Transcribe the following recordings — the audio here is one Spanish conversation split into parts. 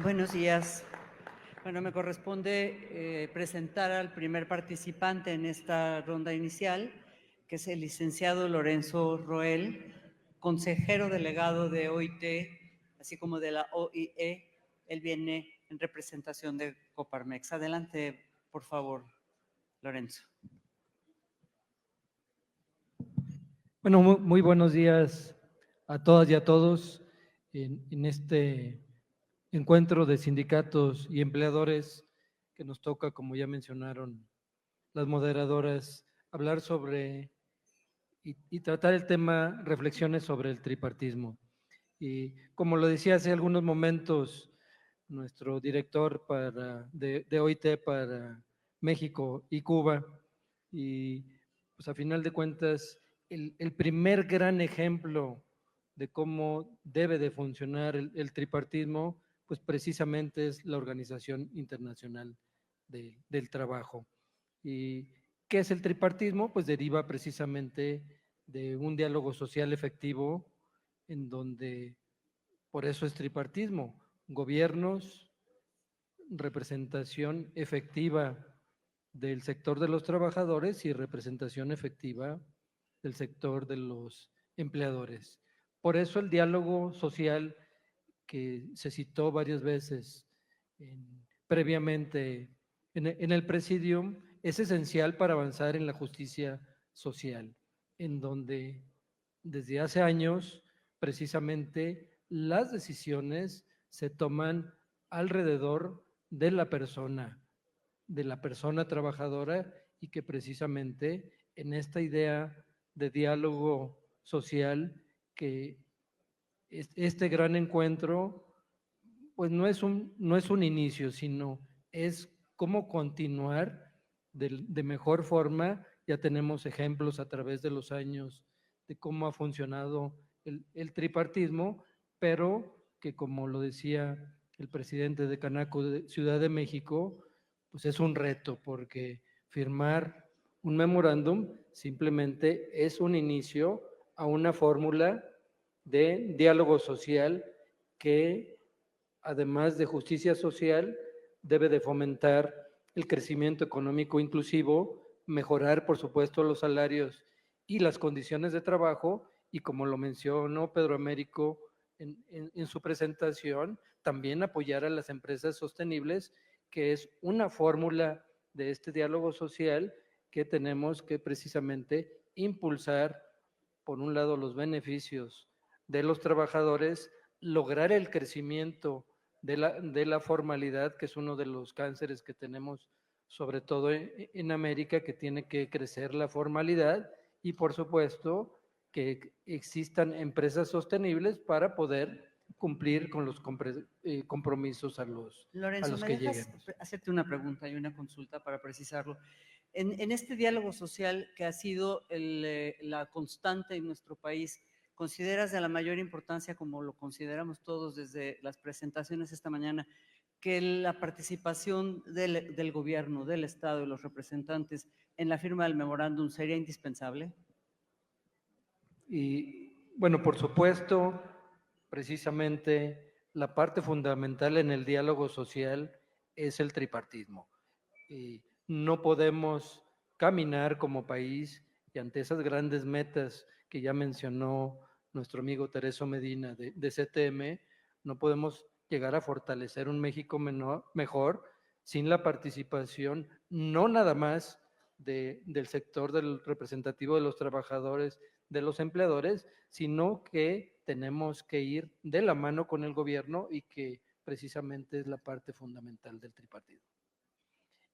Buenos días. Bueno, me corresponde presentar al primer participante en esta ronda inicial, que es el licenciado Lorenzo Roel, consejero delegado de OIT, así como de la OIE. Él viene en representación de Coparmex. Adelante, por favor, Lorenzo. Bueno, muy buenos días a todas y a todos en este encuentro de sindicatos y empleadores que nos toca, como ya mencionaron las moderadoras, hablar sobre y tratar el tema, reflexiones sobre el tripartismo. Y como lo decía hace algunos momentos, nuestro director de OIT para México y Cuba, y pues a final de cuentas, el primer gran ejemplo de cómo debe de funcionar el tripartismo, pues precisamente es la Organización Internacional del Trabajo. ¿Y qué es el tripartismo? Pues deriva precisamente de un diálogo social efectivo en donde, por eso es tripartismo, gobiernos, representación efectiva del sector de los trabajadores y representación efectiva del sector de los empleadores. Por eso el diálogo social que se citó varias veces previamente en el Presidium es esencial para avanzar en la justicia social, en donde desde hace años precisamente las decisiones se toman alrededor de la persona trabajadora y que precisamente en esta idea de diálogo social que este gran encuentro pues no es un inicio, sino es cómo continuar de mejor forma. Ya tenemos ejemplos a través de los años de cómo ha funcionado el tripartismo, pero que como lo decía el presidente de Canaco de Ciudad de México, pues es un reto porque firmar un memorándum simplemente es un inicio a una fórmula de diálogo social que, además de justicia social, debe de fomentar el crecimiento económico inclusivo, mejorar, por supuesto, los salarios y las condiciones de trabajo, y como lo mencionó Pedro Américo en su presentación, también apoyar a las empresas sostenibles, que es una fórmula de este diálogo social que tenemos que precisamente impulsar, por un lado, los beneficios de los trabajadores, lograr el crecimiento de la formalidad, que es uno de los cánceres que tenemos, sobre todo en América, que tiene que crecer la formalidad, y por supuesto que existan empresas sostenibles para poder cumplir con los compromisos a Lorenzo, los ¿me que dejas lleguemos. hacerte una pregunta y una consulta para precisarlo? En este diálogo social que ha sido la constante en nuestro país, ¿consideras de la mayor importancia, como lo consideramos todos desde las presentaciones esta mañana, que la participación del gobierno, del Estado y los representantes en la firma del memorándum sería indispensable? Y bueno, por supuesto, precisamente la parte fundamental en el diálogo social es el tripartismo. Y no podemos caminar como país y ante esas grandes metas que ya mencionó nuestro amigo Tereso Medina de CTM, no podemos llegar a fortalecer un México mejor sin la participación, no nada más del sector del representativo de los trabajadores, de los empleadores, sino que tenemos que ir de la mano con el gobierno, y que precisamente es la parte fundamental del tripartismo.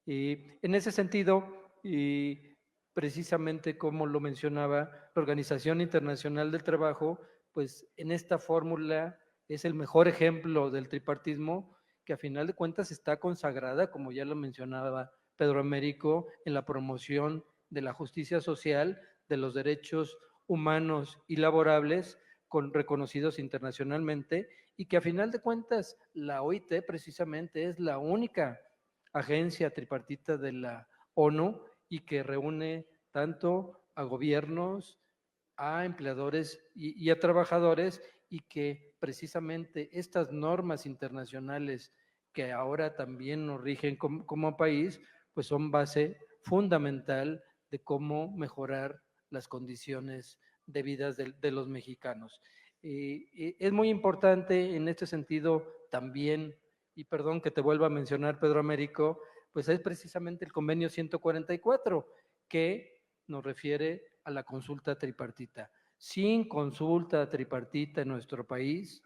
Y en ese sentido, y precisamente como lo mencionaba la Organización Internacional del Trabajo, pues en esta fórmula es el mejor ejemplo del tripartismo, que a final de cuentas está consagrada, como ya lo mencionaba Pedro Américo, en la promoción de la justicia social, de los derechos humanos y laborables reconocidos internacionalmente, y que a final de cuentas la OIT precisamente es la única agencia tripartita de la ONU y que reúne tanto a gobiernos, a empleadores y a trabajadores, y que precisamente estas normas internacionales que ahora también nos rigen como país, pues son base fundamental de cómo mejorar las condiciones de vida de los mexicanos. Es muy importante en este sentido también, y perdón que te vuelva a mencionar, Pedro Américo, pues es precisamente el convenio 144 que nos refiere a la consulta tripartita. Sin consulta tripartita en nuestro país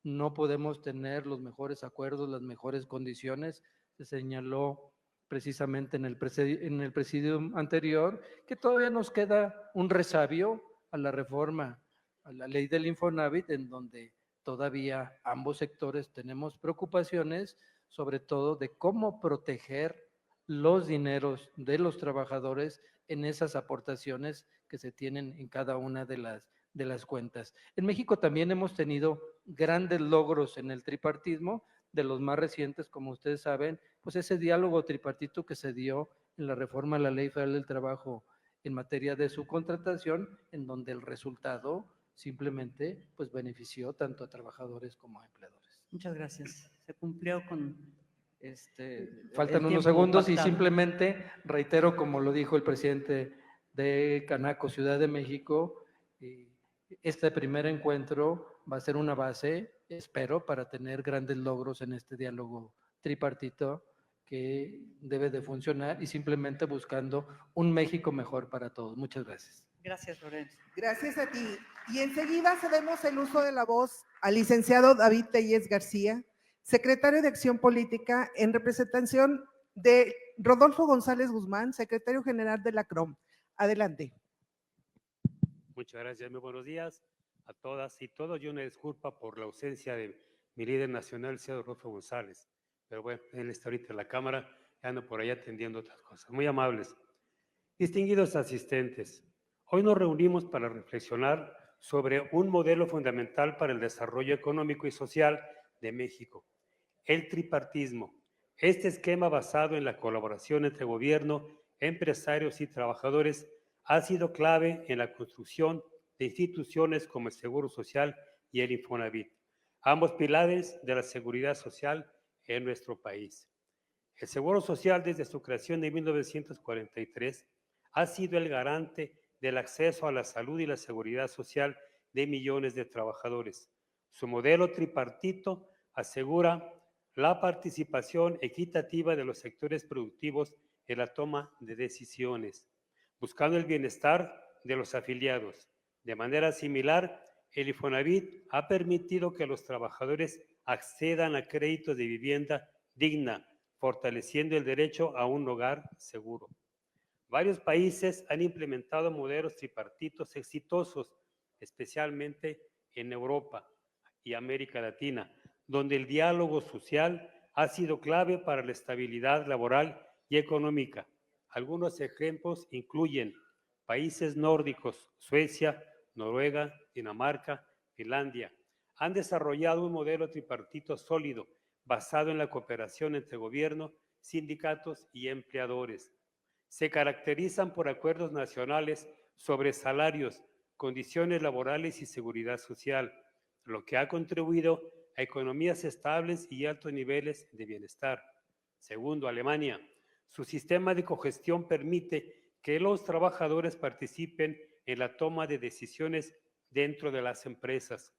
no podemos tener los mejores acuerdos, las mejores condiciones. Se señaló precisamente en el presidium anterior que todavía nos queda un resabio a la reforma, a la ley del Infonavit, en donde todavía ambos sectores tenemos preocupaciones, sobre todo de cómo proteger los dineros de los trabajadores en esas aportaciones que se tienen en cada una de las cuentas. En México también hemos tenido grandes logros en el tripartismo, de los más recientes, como ustedes saben, pues ese diálogo tripartito que se dio en la reforma a la Ley Federal del Trabajo en materia de subcontratación, en donde el resultado simplemente pues benefició tanto a trabajadores como a empleadores. Muchas gracias. Se cumplió con Faltan el unos tiempo segundos y pactado. simplemente reitero, como lo dijo el presidente de Canaco, Ciudad de México, este primer encuentro va a ser una base, espero, para tener grandes logros en este diálogo tripartito que debe de funcionar y simplemente buscando un México mejor para todos. Muchas gracias. Gracias, Lorenzo. Gracias a ti. Y enseguida cedemos el uso de la voz al licenciado David Tellez García, secretario de Acción Política, en representación de Rodolfo González Guzmán, secretario general de la CROM. Adelante. Muchas gracias, muy buenos días a todas y todos. Yo una disculpa por la ausencia de mi líder nacional, el señor Rodolfo González, pero bueno, él está ahorita en la Cámara, ando por ahí atendiendo otras cosas. Muy amables. Distinguidos asistentes, hoy nos reunimos para reflexionar sobre un modelo fundamental para el desarrollo económico y social de México, el tripartismo. Este esquema basado en la colaboración entre gobierno, empresarios y trabajadores ha sido clave en la construcción de instituciones como el Seguro Social y el Infonavit, ambos pilares de la seguridad social en nuestro país. El Seguro Social, desde su creación en 1943, ha sido el garante del acceso a la salud y la seguridad social de millones de trabajadores. Su modelo tripartito asegura la participación equitativa de los sectores productivos en la toma de decisiones, buscando el bienestar de los afiliados. De manera similar, el Infonavit ha permitido que los trabajadores accedan a créditos de vivienda digna, fortaleciendo el derecho a un hogar seguro. Varios países han implementado modelos tripartitos exitosos, especialmente en Europa y América Latina, donde el diálogo social ha sido clave para la estabilidad laboral y económica. Algunos ejemplos incluyen países nórdicos, Suecia, Noruega, Dinamarca, Finlandia. Han desarrollado un modelo tripartito sólido basado en la cooperación entre gobierno, sindicatos y empleadores. Se caracterizan por acuerdos nacionales sobre salarios, condiciones laborales y seguridad social, lo que ha contribuido a economías estables y altos niveles de bienestar. Segundo, Alemania. Su sistema de cogestión permite que los trabajadores participen en la toma de decisiones dentro de las empresas.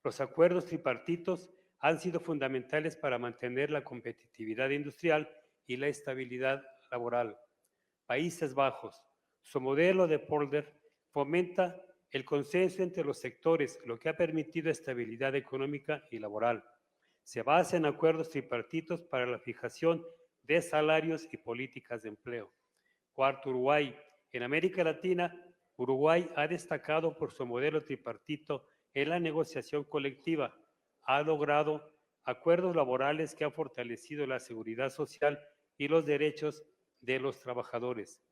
Los acuerdos tripartitos han sido fundamentales para mantener la competitividad industrial y la estabilidad laboral. Países Bajos. Su modelo de polder fomenta el consenso entre los sectores, lo que ha permitido estabilidad económica y laboral. Se basa en acuerdos tripartitos para la fijación de salarios y políticas de empleo. Cuarto, Uruguay. En América Latina, Uruguay ha destacado por su modelo tripartito en la negociación colectiva. Ha logrado acuerdos laborales que han fortalecido la seguridad social y los derechos de los trabajadores.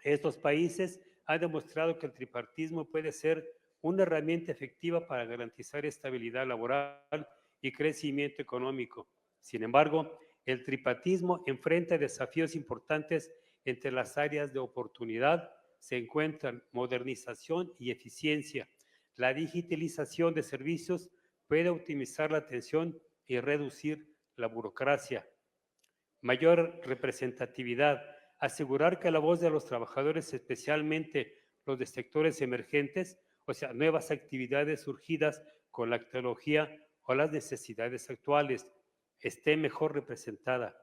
Estos países han demostrado que el tripartismo puede ser una herramienta efectiva para garantizar estabilidad laboral y crecimiento económico. Sin embargo, el tripartismo enfrenta desafíos importantes entre las áreas de oportunidad, se encuentran modernización y eficiencia. La digitalización de servicios puede optimizar la atención y reducir la burocracia. Mayor representatividad, asegurar que la voz de los trabajadores, especialmente los de sectores emergentes, o sea, nuevas actividades surgidas con la tecnología o las necesidades actuales, esté mejor representada.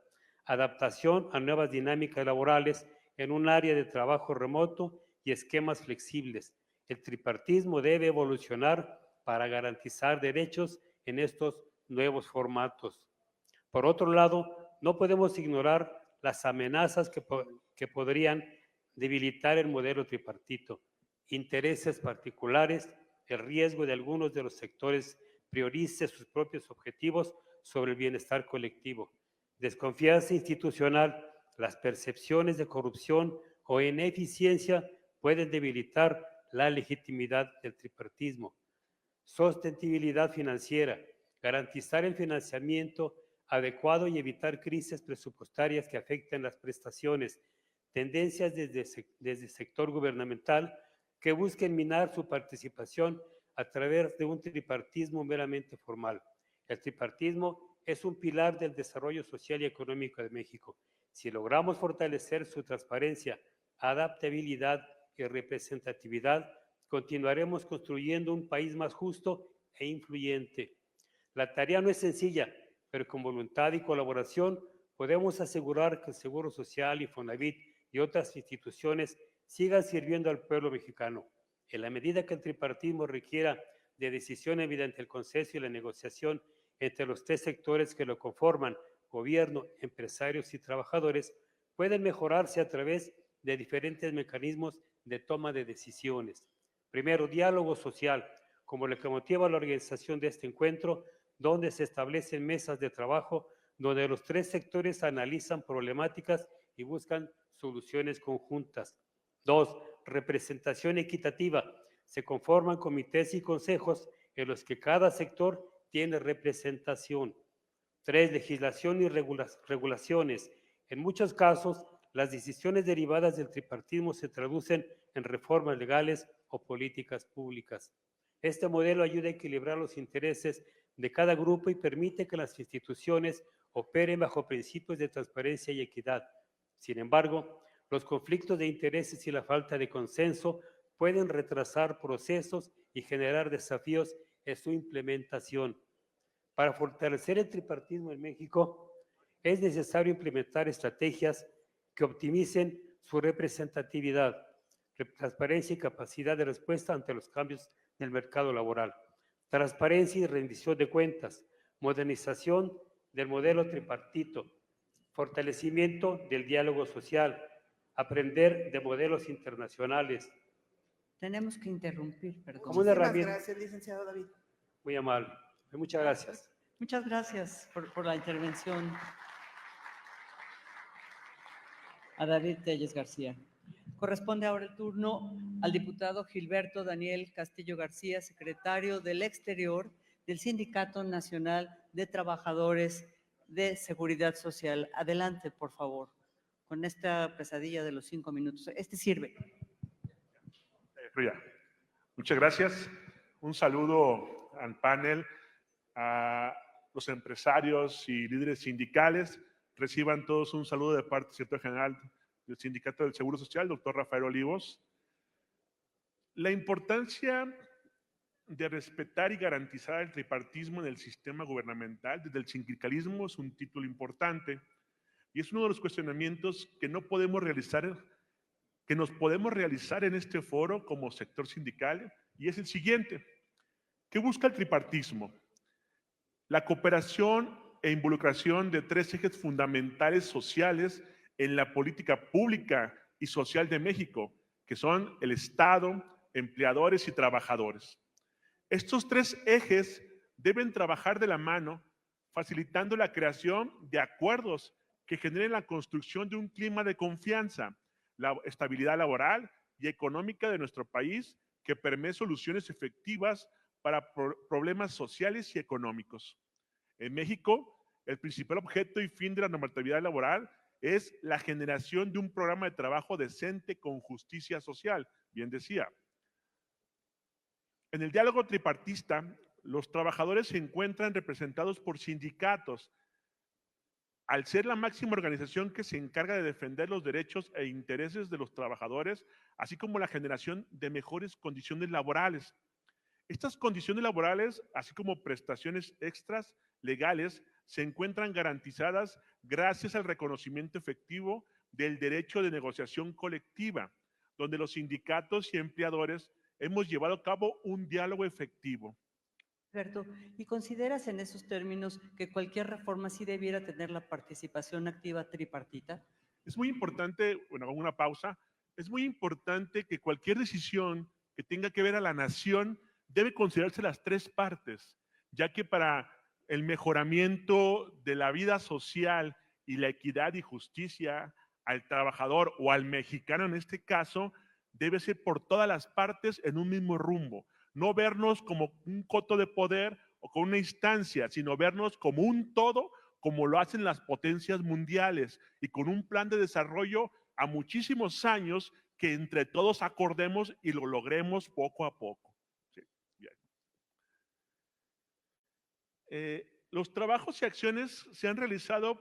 Adaptación a nuevas dinámicas laborales en un área de trabajo remoto y esquemas flexibles. El tripartismo debe evolucionar para garantizar derechos en estos nuevos formatos. Por otro lado, no podemos ignorar las amenazas que podrían debilitar el modelo tripartito, intereses particulares, el riesgo de algunos de los sectores prioricen sus propios objetivos sobre el bienestar colectivo, desconfianza institucional, las percepciones de corrupción o ineficiencia pueden debilitar la legitimidad del tripartismo. Sostenibilidad financiera, garantizar el financiamiento adecuado y evitar crisis presupuestarias que afecten las prestaciones, tendencias desde el sector gubernamental que busquen minar su participación a través de un tripartismo meramente formal. El tripartismo es un pilar del desarrollo social y económico de México. Si logramos fortalecer su transparencia, adaptabilidad y representatividad, continuaremos construyendo un país más justo e influyente. La tarea no es sencilla, pero con voluntad y colaboración podemos asegurar que el Seguro Social, Infonavit y otras instituciones sigan sirviendo al pueblo mexicano. En la medida que el tripartismo requiera de decisiones mediante el consenso y la negociación entre los tres sectores que lo conforman, gobierno, empresarios y trabajadores, pueden mejorarse a través de diferentes mecanismos de toma de decisiones. Primero, diálogo social, como lo que motiva la organización de este encuentro, donde se establecen mesas de trabajo, donde los tres sectores analizan problemáticas y buscan soluciones conjuntas. Dos, representación equitativa. Se conforman comités y consejos en los que cada sector tiene representación. Tres, legislación y regulaciones. En muchos casos, las decisiones derivadas del tripartismo se traducen en reformas legales o políticas públicas. Este modelo ayuda a equilibrar los intereses de cada grupo y permite que las instituciones operen bajo principios de transparencia y equidad. Sin embargo, los conflictos de intereses y la falta de consenso pueden retrasar procesos y generar desafíos en su implementación. Para fortalecer el tripartismo en México, es necesario implementar estrategias que optimicen su representatividad, transparencia y capacidad de respuesta ante los cambios del mercado laboral. Transparencia y rendición de cuentas, modernización del modelo tripartito, fortalecimiento del diálogo social, aprender de modelos internacionales. Tenemos que interrumpir, perdón. Como una Muchísimas herramienta. gracias, licenciado David. Muy amable. Muchas gracias. Muchas gracias por la intervención a David Telles García. Corresponde ahora el turno al diputado Gilberto Daniel Castillo García, secretario del Exterior del Sindicato Nacional de Trabajadores de Seguridad Social. Adelante, por favor, con esta pesadilla de los 5 minutos. Este sirve. Muchas gracias. Un saludo al panel, a los empresarios y líderes sindicales. Reciban todos un saludo de parte del secretario general del Sindicato del Seguro Social, doctor Rafael Olivos. La importancia de respetar y garantizar el tripartismo en el sistema gubernamental desde el sindicalismo es un título importante y es uno de los cuestionamientos que no podemos realizar, que nos podemos realizar en este foro como sector sindical, y es el siguiente. ¿Qué busca el tripartismo? La cooperación e involucración de tres ejes fundamentales sociales en la política pública y social de México, que son el Estado, empleadores y trabajadores. Estos tres ejes deben trabajar de la mano, facilitando la creación de acuerdos que generen la construcción de un clima de confianza, la estabilidad laboral y económica de nuestro país que permee soluciones efectivas para problemas sociales y económicos. En México, el principal objeto y fin de la normatividad laboral es la generación de un programa de trabajo decente con justicia social, bien decía. En el diálogo tripartista, los trabajadores se encuentran representados por sindicatos. Al ser la máxima organización que se encarga de defender los derechos e intereses de los trabajadores, así como la generación de mejores condiciones laborales. Estas condiciones laborales, así como prestaciones extras legales, se encuentran garantizadas gracias al reconocimiento efectivo del derecho de negociación colectiva, donde los sindicatos y empleadores hemos llevado a cabo un diálogo efectivo. Alberto, ¿y consideras en esos términos que cualquier reforma sí debiera tener la participación activa tripartita? Es muy importante, bueno, hago una pausa, es muy importante que cualquier decisión que tenga que ver a la nación debe considerarse las tres partes, ya que para el mejoramiento de la vida social y la equidad y justicia al trabajador o al mexicano en este caso, debe ser por todas las partes en un mismo rumbo. No vernos como un coto de poder o como una instancia, sino vernos como un todo, como lo hacen las potencias mundiales y con un plan de desarrollo a muchísimos años que entre todos acordemos y lo logremos poco a poco. Sí, bien. Los trabajos y acciones se han realizado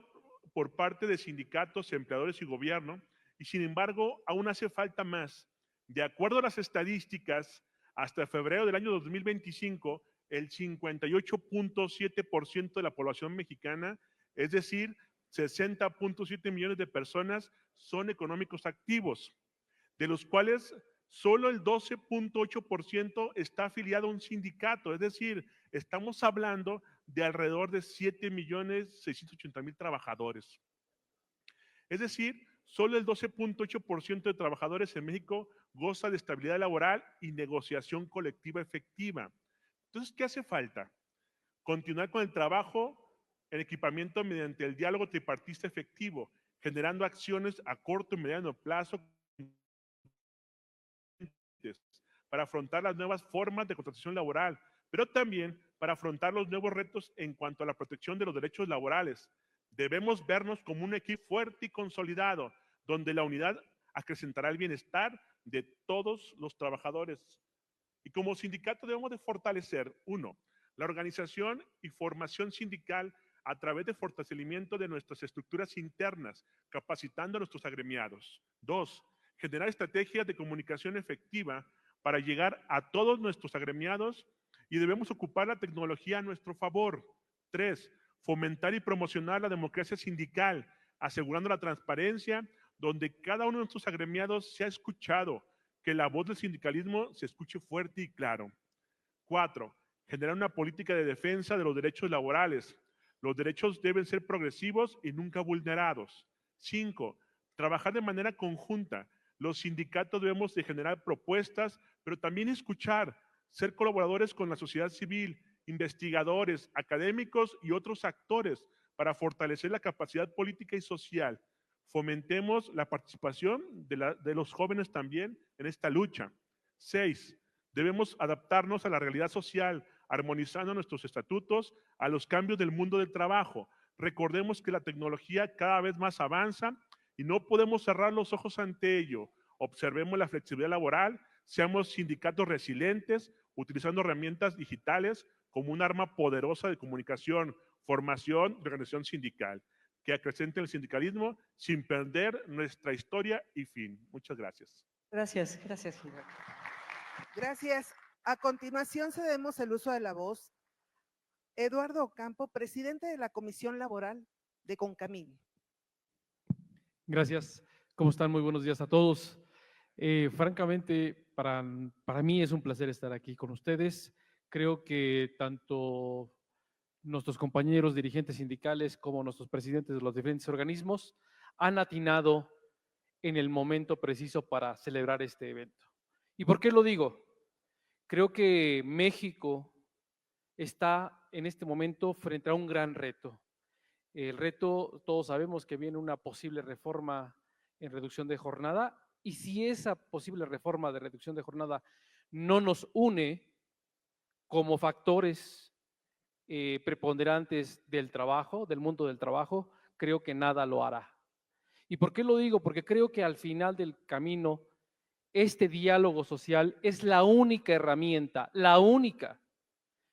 por parte de sindicatos, empleadores y gobierno, y sin embargo aún hace falta más. De acuerdo a las estadísticas, hasta febrero del año 2025, el 58.7% de la población mexicana, es decir, 60.7 millones de personas, son económicos activos, de los cuales solo el 12.8% está afiliado a un sindicato, es decir, estamos hablando de alrededor de 7.680.000 trabajadores. Es decir, solo el 12.8% de trabajadores en México goza de estabilidad laboral y negociación colectiva efectiva. Entonces, ¿qué hace falta? Continuar con el trabajo en equipamiento mediante el diálogo tripartista efectivo, generando acciones a corto y mediano plazo para afrontar las nuevas formas de contratación laboral, pero también para afrontar los nuevos retos en cuanto a la protección de los derechos laborales. Debemos vernos como un equipo fuerte y consolidado, donde la unidad acrecentará el bienestar de todos los trabajadores. Y como sindicato debemos de fortalecer, uno, la organización y formación sindical a través de fortalecimiento de nuestras estructuras internas, capacitando a nuestros agremiados. Dos, generar estrategias de comunicación efectiva para llegar a todos nuestros agremiados y debemos ocupar la tecnología a nuestro favor. Tres, fomentar y promocionar la democracia sindical, asegurando la transparencia, donde cada uno de nuestros agremiados sea escuchado, que la voz del sindicalismo se escuche fuerte y claro. 4. Generar una política de defensa de los derechos laborales. Los derechos deben ser progresivos y nunca vulnerados. 5. Trabajar de manera conjunta. Los sindicatos debemos de generar propuestas, pero también escuchar, ser colaboradores con la sociedad civil, investigadores, académicos y otros actores para fortalecer la capacidad política y social. Fomentemos la participación de los jóvenes también en esta lucha. 6. Debemos adaptarnos a la realidad social, armonizando nuestros estatutos a los cambios del mundo del trabajo. Recordemos que la tecnología cada vez más avanza y no podemos cerrar los ojos ante ello. Observemos la flexibilidad laboral, seamos sindicatos resilientes, utilizando herramientas digitales como un arma poderosa de comunicación, formación y organización sindical, que acrecente el sindicalismo sin perder nuestra historia y fin. Muchas gracias. Gracias, gracias, Gilberto. Gracias. A continuación cedemos el uso de la voz. Eduardo Ocampo, presidente de la Comisión Laboral de Concamil. Gracias. ¿Cómo están? Muy buenos días a todos. Francamente, para mí es un placer estar aquí con ustedes. Creo que tanto nuestros compañeros dirigentes sindicales como nuestros presidentes de los diferentes organismos han atinado en el momento preciso para celebrar este evento. ¿Y por qué lo digo? Creo que México está en este momento frente a un gran reto. El reto, todos sabemos que viene una posible reforma en reducción de jornada, y si esa posible reforma de reducción de jornada no nos une como factores preponderantes del trabajo, del mundo del trabajo, creo que nada lo hará. ¿Y por qué lo digo? Porque creo que al final del camino, este diálogo social es la única herramienta, la única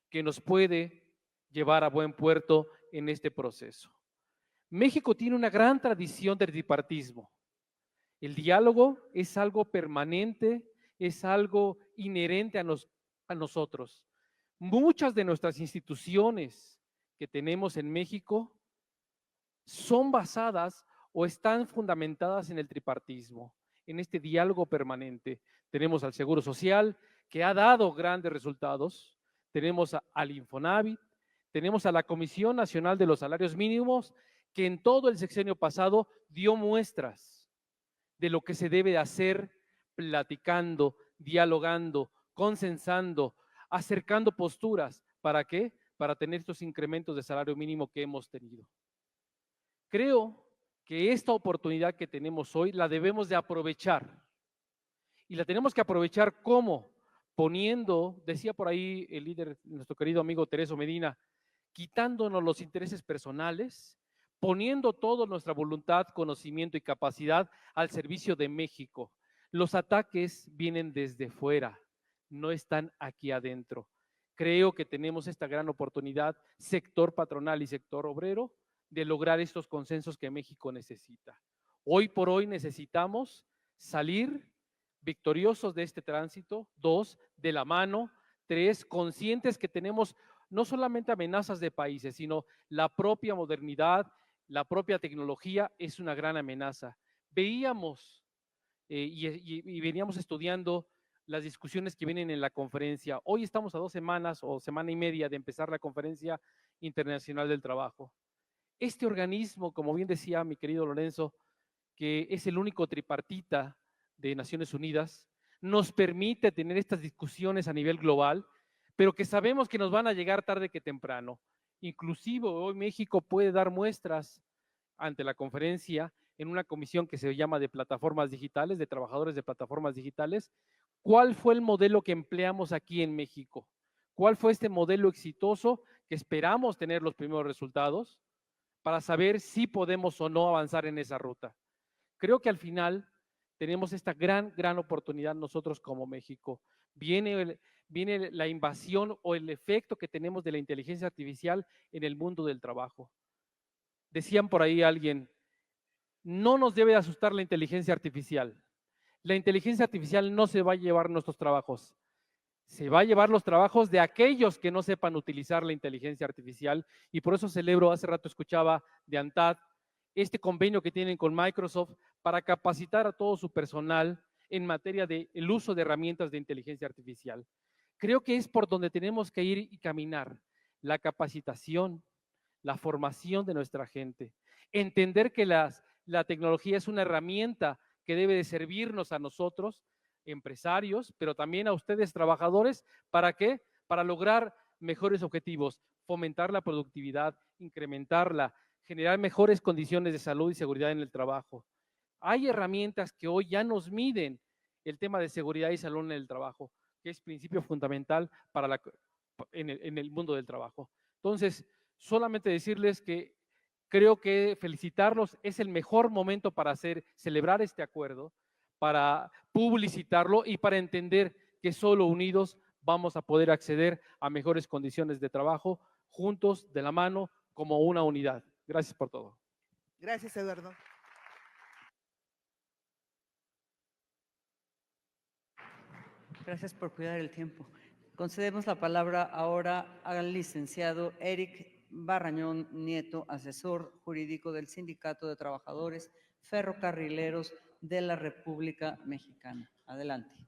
que nos puede llevar a buen puerto en este proceso. México tiene una gran tradición del tripartismo. El diálogo es algo permanente, es algo inherente a nosotros. Muchas de nuestras instituciones que tenemos en México son basadas o están fundamentadas en el tripartismo, en este diálogo permanente. Tenemos al Seguro Social, que ha dado grandes resultados, tenemos al Infonavit, tenemos a la Comisión Nacional de los Salarios Mínimos, que en todo el sexenio pasado dio muestras de lo que se debe hacer platicando, dialogando, consensando, acercando posturas. ¿Para qué? Para tener estos incrementos de salario mínimo que hemos tenido. Creo que esta oportunidad que tenemos hoy la debemos de aprovechar. Y la tenemos que aprovechar ¿cómo? Poniendo, decía por ahí el líder, nuestro querido amigo Tereso Medina, quitándonos los intereses personales, poniendo toda nuestra voluntad, conocimiento y capacidad al servicio de México. Los ataques vienen desde fuera, no están aquí adentro. Creo que tenemos esta gran oportunidad, sector patronal y sector obrero, de lograr estos consensos que México necesita. Hoy por hoy necesitamos salir victoriosos de este tránsito, 2, de la mano, 3, conscientes que tenemos no solamente amenazas de países, sino la propia modernidad, la propia tecnología es una gran amenaza. Veíamos y veníamos estudiando las discusiones que vienen en la conferencia. Hoy estamos a 2 semanas o semana y media de empezar la Conferencia Internacional del Trabajo. Este organismo, como bien decía mi querido Lorenzo, que es el único tripartita de Naciones Unidas, nos permite tener estas discusiones a nivel global, pero que sabemos que nos van a llegar tarde que temprano. Inclusive hoy México puede dar muestras ante la conferencia en una comisión que se llama de plataformas digitales, de trabajadores de plataformas digitales. ¿Cuál fue el modelo que empleamos aquí en México? ¿Cuál fue este modelo exitoso que esperamos tener los primeros resultados para saber si podemos o no avanzar en esa ruta? Creo que al final tenemos esta gran oportunidad nosotros como México. Viene la invasión o el efecto que tenemos de la inteligencia artificial en el mundo del trabajo. Decían por ahí alguien, no nos debe asustar la inteligencia artificial. La inteligencia artificial no se va a llevar nuestros trabajos. Se va a llevar los trabajos de aquellos que no sepan utilizar la inteligencia artificial y por eso celebro, hace rato escuchaba de ANTAD, este convenio que tienen con Microsoft para capacitar a todo su personal en materia del uso de herramientas de inteligencia artificial. Creo que es por donde tenemos que ir y caminar, la capacitación, la formación de nuestra gente, entender que la tecnología es una herramienta que debe de servirnos a nosotros, empresarios, pero también a ustedes trabajadores, ¿para qué? Para lograr mejores objetivos, fomentar la productividad, incrementarla, generar mejores condiciones de salud y seguridad en el trabajo. Hay herramientas que hoy ya nos miden el tema de seguridad y salud en el trabajo, que es principio fundamental para en el mundo del trabajo. Entonces, solamente decirles que creo que felicitarlos es el mejor momento para celebrar este acuerdo, para publicitarlo y para entender que solo unidos vamos a poder acceder a mejores condiciones de trabajo, juntos, de la mano, como una unidad. Gracias por todo. Gracias, Eduardo. Gracias por cuidar el tiempo. Concedemos la palabra ahora al licenciado Eric Barrañón Nieto, asesor jurídico del Sindicato de Trabajadores Ferrocarrileros de la República Mexicana. Adelante.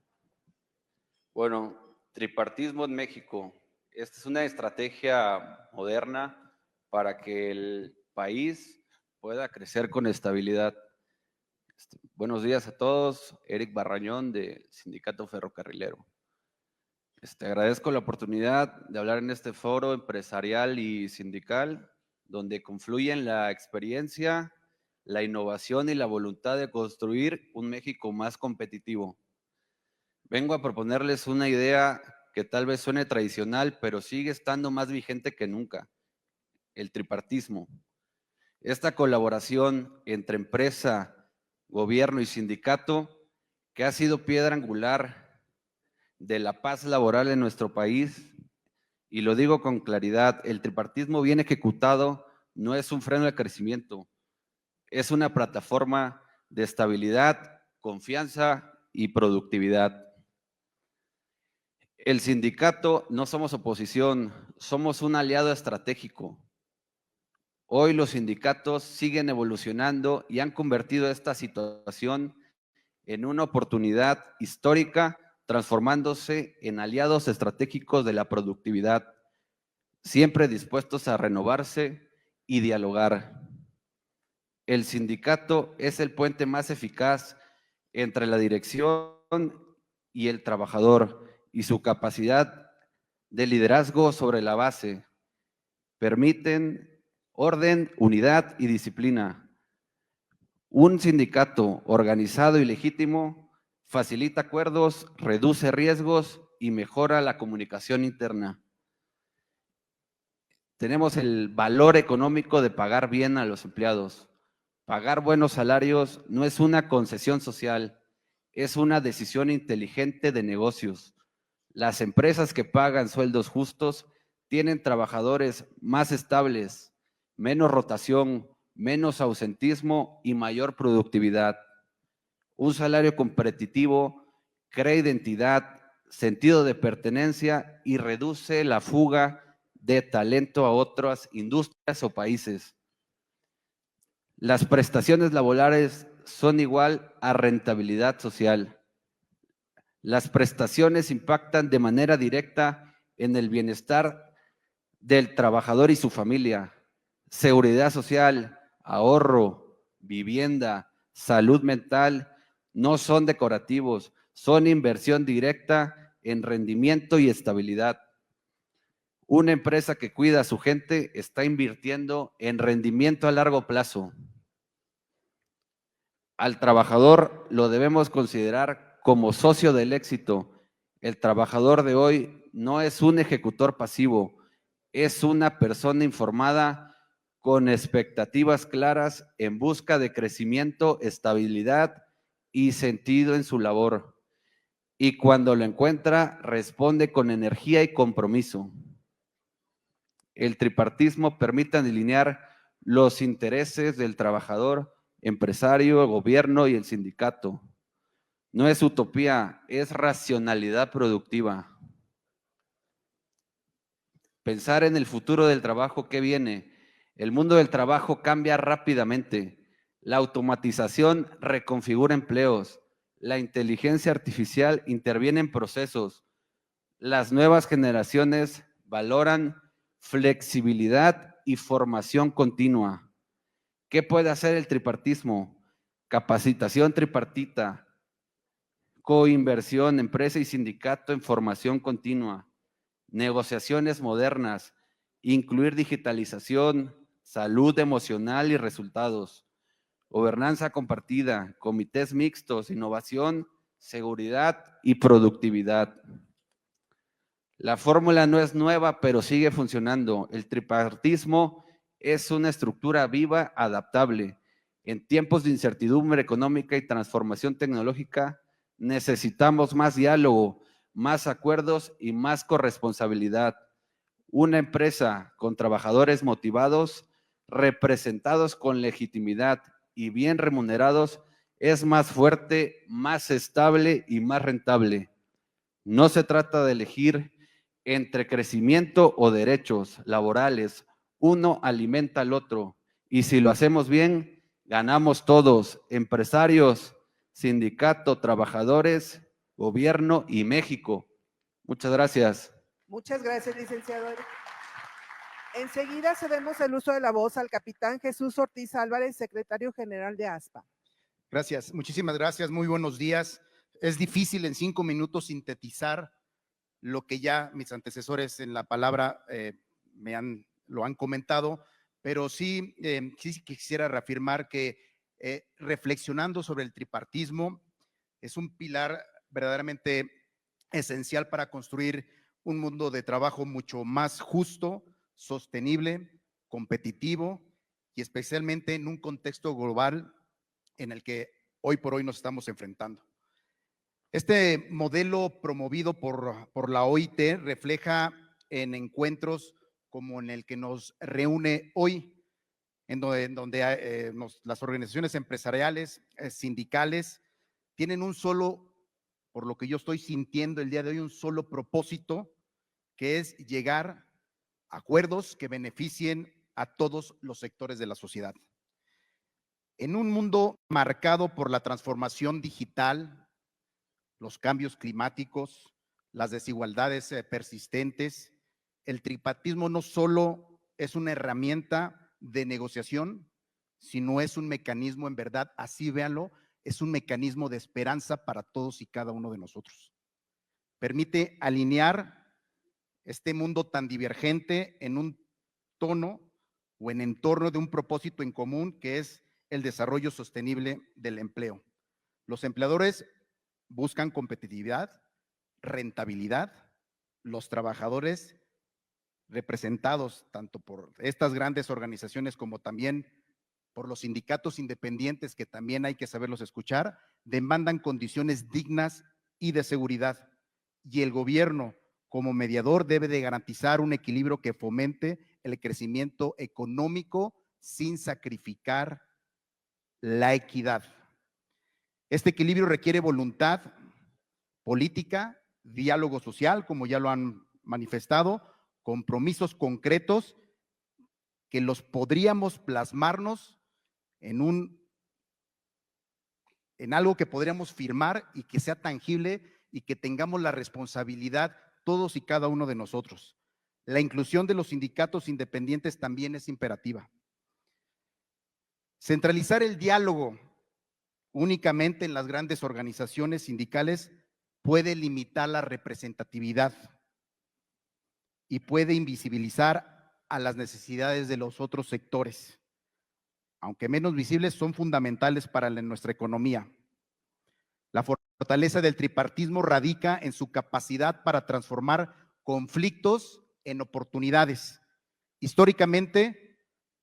Bueno, tripartismo en México. Esta es una estrategia moderna para que el país pueda crecer con estabilidad. Buenos días a todos. Eric Barrañón del Sindicato Ferrocarrilero. Agradezco la oportunidad de hablar en este foro empresarial y sindical, donde confluyen la experiencia, la innovación y la voluntad de construir un México más competitivo. Vengo a proponerles una idea que tal vez suene tradicional, pero sigue estando más vigente que nunca: el tripartismo. Esta colaboración entre empresa, gobierno y sindicato, que ha sido piedra angular de la paz laboral en nuestro país. Y lo digo con claridad, el tripartismo bien ejecutado no es un freno de crecimiento, es una plataforma de estabilidad, confianza y productividad. El sindicato no somos oposición, somos un aliado estratégico. Hoy los sindicatos siguen evolucionando y han convertido esta situación en una oportunidad histórica, transformándose en aliados estratégicos de la productividad, siempre dispuestos a renovarse y dialogar. El sindicato es el puente más eficaz entre la dirección y el trabajador, y su capacidad de liderazgo sobre la base permiten orden, unidad y disciplina. Un sindicato organizado y legítimo facilita acuerdos, reduce riesgos y mejora la comunicación interna. Tenemos el valor económico de pagar bien a los empleados. Pagar buenos salarios no es una concesión social, es una decisión inteligente de negocios. Las empresas que pagan sueldos justos tienen trabajadores más estables, menos rotación, menos ausentismo y mayor productividad. Un salario competitivo crea identidad, sentido de pertenencia y reduce la fuga de talento a otras industrias o países. Las prestaciones laborales son igual a rentabilidad social. Las prestaciones impactan de manera directa en el bienestar del trabajador y su familia. Seguridad social, ahorro, vivienda, salud mental no son decorativos, son inversión directa en rendimiento y estabilidad. Una empresa que cuida a su gente está invirtiendo en rendimiento a largo plazo. Al trabajador lo debemos considerar como socio del éxito. El trabajador de hoy no es un ejecutor pasivo, es una persona informada con expectativas claras en busca de crecimiento, estabilidad y sentido en su labor. Y cuando lo encuentra, responde con energía y compromiso. El tripartismo permite alinear los intereses del trabajador, empresario, gobierno y el sindicato. No es utopía, es racionalidad productiva. Pensar en el futuro del trabajo que viene. El mundo del trabajo cambia rápidamente. La automatización reconfigura empleos. La inteligencia artificial interviene en procesos. Las nuevas generaciones valoran flexibilidad y formación continua. ¿Qué puede hacer el tripartismo? Capacitación tripartita, coinversión, empresa y sindicato en formación continua, negociaciones modernas, incluir digitalización, salud emocional y resultados, gobernanza compartida, comités mixtos, innovación, seguridad y productividad. La fórmula no es nueva, pero sigue funcionando. El tripartismo es una estructura viva, adaptable. En tiempos de incertidumbre económica y transformación tecnológica, necesitamos más diálogo, más acuerdos y más corresponsabilidad. Una empresa con trabajadores motivados, representados con legitimidad y bien remunerados, es más fuerte, más estable y más rentable. No se trata de elegir entre crecimiento o derechos laborales. Uno alimenta al otro y si lo hacemos bien, ganamos todos, empresarios, sindicato, trabajadores, gobierno y México. Muchas gracias. Muchas gracias, licenciado. Enseguida cedemos el uso de la voz al capitán Jesús Ortiz Álvarez, secretario general de ASPA. Gracias, muchísimas gracias, muy buenos días. Es difícil en 5 minutos sintetizar lo que ya mis antecesores en la palabra lo han comentado, pero sí quisiera reafirmar que reflexionando sobre el tripartismo es un pilar verdaderamente esencial para construir un mundo de trabajo mucho más justo, sostenible, competitivo y especialmente en un contexto global en el que hoy por hoy nos estamos enfrentando. Este modelo promovido por la OIT refleja en encuentros como en el que nos reúne hoy, en donde las organizaciones empresariales, sindicales, tienen un solo, por lo que yo estoy sintiendo el día de hoy, un solo propósito, que es llegar a acuerdos que beneficien a todos los sectores de la sociedad. En un mundo marcado por la transformación digital, los cambios climáticos, las desigualdades persistentes, el tripartismo no solo es una herramienta de negociación, sino es un mecanismo, en verdad, así véanlo, es un mecanismo de esperanza para todos y cada uno de nosotros. Permite alinear este mundo tan divergente en un tono o en entorno de un propósito en común, que es el desarrollo sostenible del empleo. Los empleadores buscan competitividad, rentabilidad, los trabajadores representados tanto por estas grandes organizaciones como también por los sindicatos independientes, que también hay que saberlos escuchar, demandan condiciones dignas y de seguridad. Y el gobierno, como mediador, debe de garantizar un equilibrio que fomente el crecimiento económico sin sacrificar la equidad. Este equilibrio requiere voluntad política, diálogo social, como ya lo han manifestado, compromisos concretos que los podríamos plasmarnos en algo que podríamos firmar y que sea tangible y que tengamos la responsabilidad todos y cada uno de nosotros. La inclusión de los sindicatos independientes también es imperativa. Centralizar el diálogo únicamente en las grandes organizaciones sindicales puede limitar la representatividad y puede invisibilizar a las necesidades de los otros sectores. Aunque menos visibles, son fundamentales para nuestra economía. La fortaleza del tripartismo radica en su capacidad para transformar conflictos en oportunidades. Históricamente,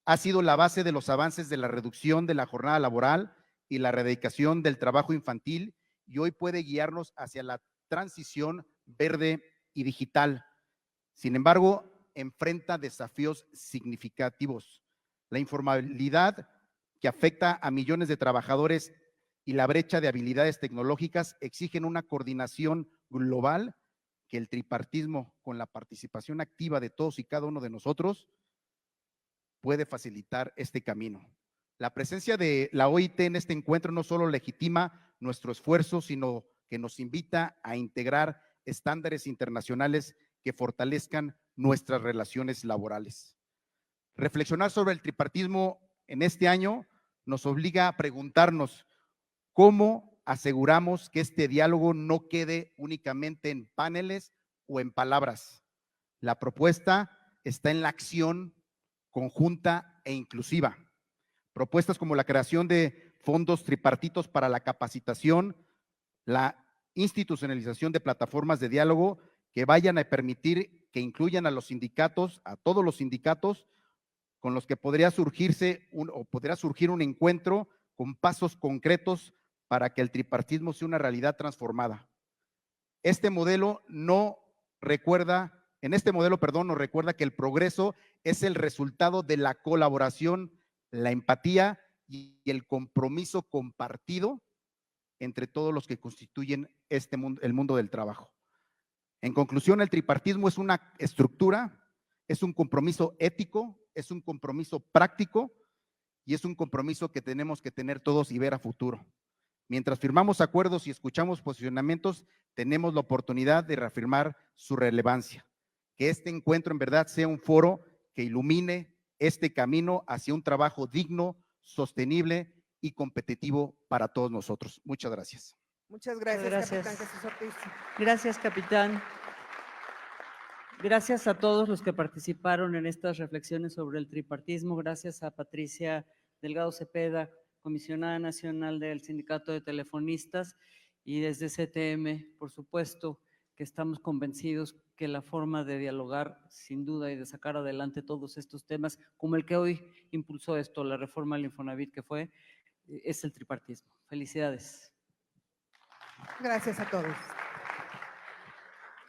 ha sido la base de los avances de la reducción de la jornada laboral y la erradicación del trabajo infantil, y hoy puede guiarnos hacia la transición verde y digital. Sin embargo, enfrenta desafíos significativos. La informalidad, que afecta a millones de trabajadores, y la brecha de habilidades tecnológicas exigen una coordinación global que el tripartismo, con la participación activa de todos y cada uno de nosotros, puede facilitar este camino. La presencia de la OIT en este encuentro no solo legitima nuestro esfuerzo, sino que nos invita a integrar estándares internacionales que fortalezcan nuestras relaciones laborales. Reflexionar sobre el tripartismo en este año nos obliga a preguntarnos cómo aseguramos que este diálogo no quede únicamente en paneles o en palabras. La propuesta está en la acción conjunta e inclusiva. Propuestas como la creación de fondos tripartitos para la capacitación, la institucionalización de plataformas de diálogo que vayan a permitir que incluyan a los sindicatos, a todos los sindicatos, con los que podría surgir un encuentro con pasos concretos para que el tripartismo sea una realidad transformada. En este modelo nos recuerda que el progreso es el resultado de la colaboración, la empatía y el compromiso compartido entre todos los que constituyen el mundo del trabajo. En conclusión, el tripartismo es una estructura, es un compromiso ético, es un compromiso práctico y es un compromiso que tenemos que tener todos y ver a futuro. Mientras firmamos acuerdos y escuchamos posicionamientos, tenemos la oportunidad de reafirmar su relevancia. Que este encuentro en verdad sea un foro que ilumine este camino hacia un trabajo digno, sostenible y competitivo para todos nosotros. Muchas gracias. Muchas gracias, gracias. capitán Jesús Ortiz. Gracias, capitán. Gracias a todos los que participaron en estas reflexiones sobre el tripartismo. Gracias a Patricia Delgado Cepeda, comisionada nacional del Sindicato de Telefonistas, y desde CTM, por supuesto, que estamos convencidos que la forma de dialogar, sin duda, y de sacar adelante todos estos temas, como el que hoy impulsó esto, la reforma del Infonavit, que fue es el tripartismo. Felicidades. Gracias a todos.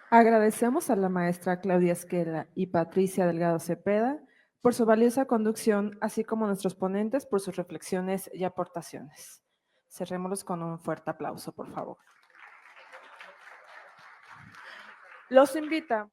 Agradecemos a la maestra Claudia Esquela y Patricia Delgado Cepeda por su valiosa conducción, así como a nuestros ponentes por sus reflexiones y aportaciones. Cerrémoslos con un fuerte aplauso, por favor. Los invita.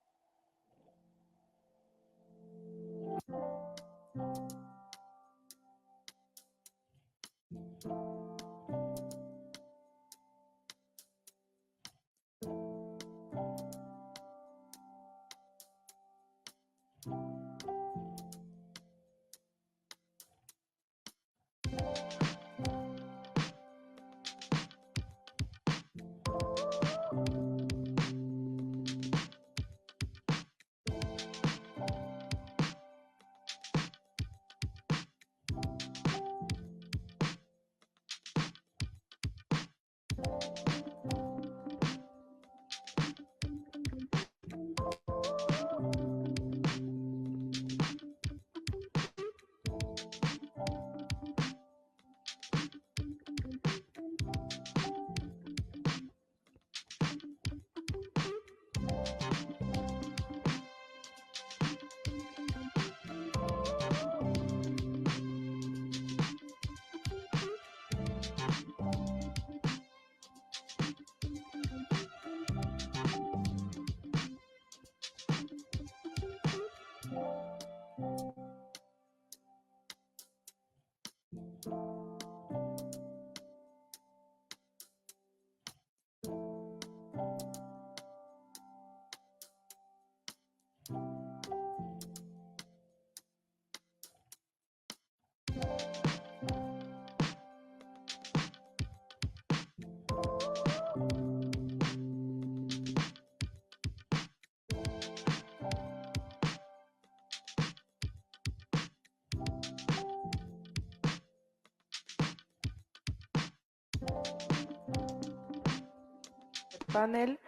Panel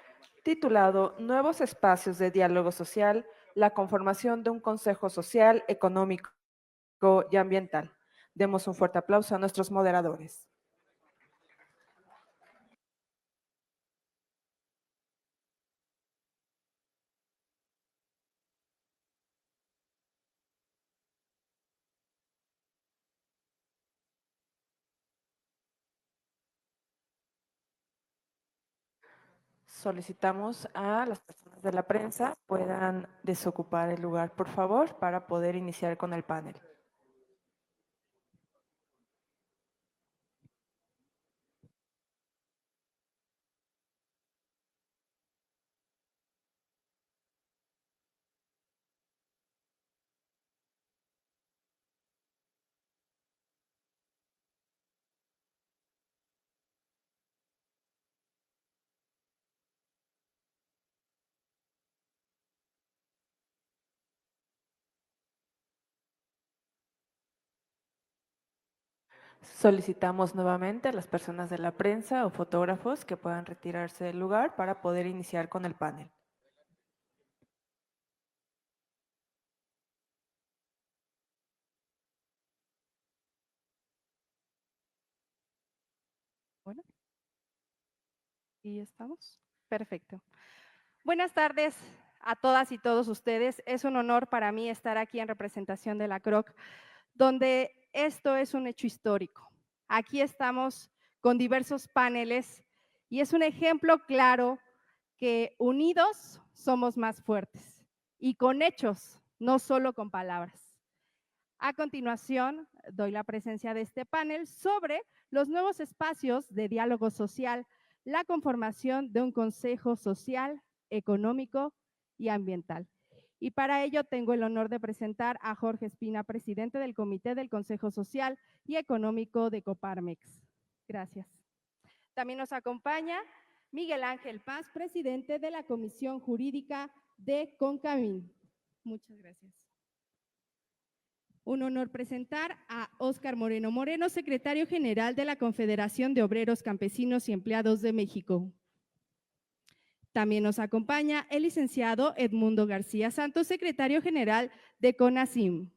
titulado Nuevos espacios de diálogo social, la conformación de un consejo social, económico y ambiental. Demos un fuerte aplauso a nuestros moderadores. Solicitamos a las personas de la prensa puedan desocupar el lugar, por favor, para poder iniciar con el panel. Solicitamos nuevamente a las personas de la prensa o fotógrafos que puedan retirarse del lugar para poder iniciar con el panel. Bueno, ¿y estamos? Perfecto. Buenas tardes a todas y todos ustedes. Es un honor para mí estar aquí en representación de la CROC, donde esto es un hecho histórico. Aquí estamos con diversos paneles y es un ejemplo claro que unidos somos más fuertes y con hechos, no solo con palabras. A continuación, doy la presencia de este panel sobre los nuevos espacios de diálogo social, la conformación de un consejo social, económico y ambiental. Y para ello tengo el honor de presentar a Jorge Espina, presidente del Comité del Consejo Social y Económico de Coparmex. Gracias. También nos acompaña Miguel Ángel Paz, presidente de la Comisión Jurídica de CONCAMIN. Muchas gracias. Un honor presentar a Óscar Moreno Moreno, secretario general de la Confederación de Obreros Campesinos y Empleados de México. También nos acompaña el licenciado Edmundo García Santos, secretario general de CONACYM.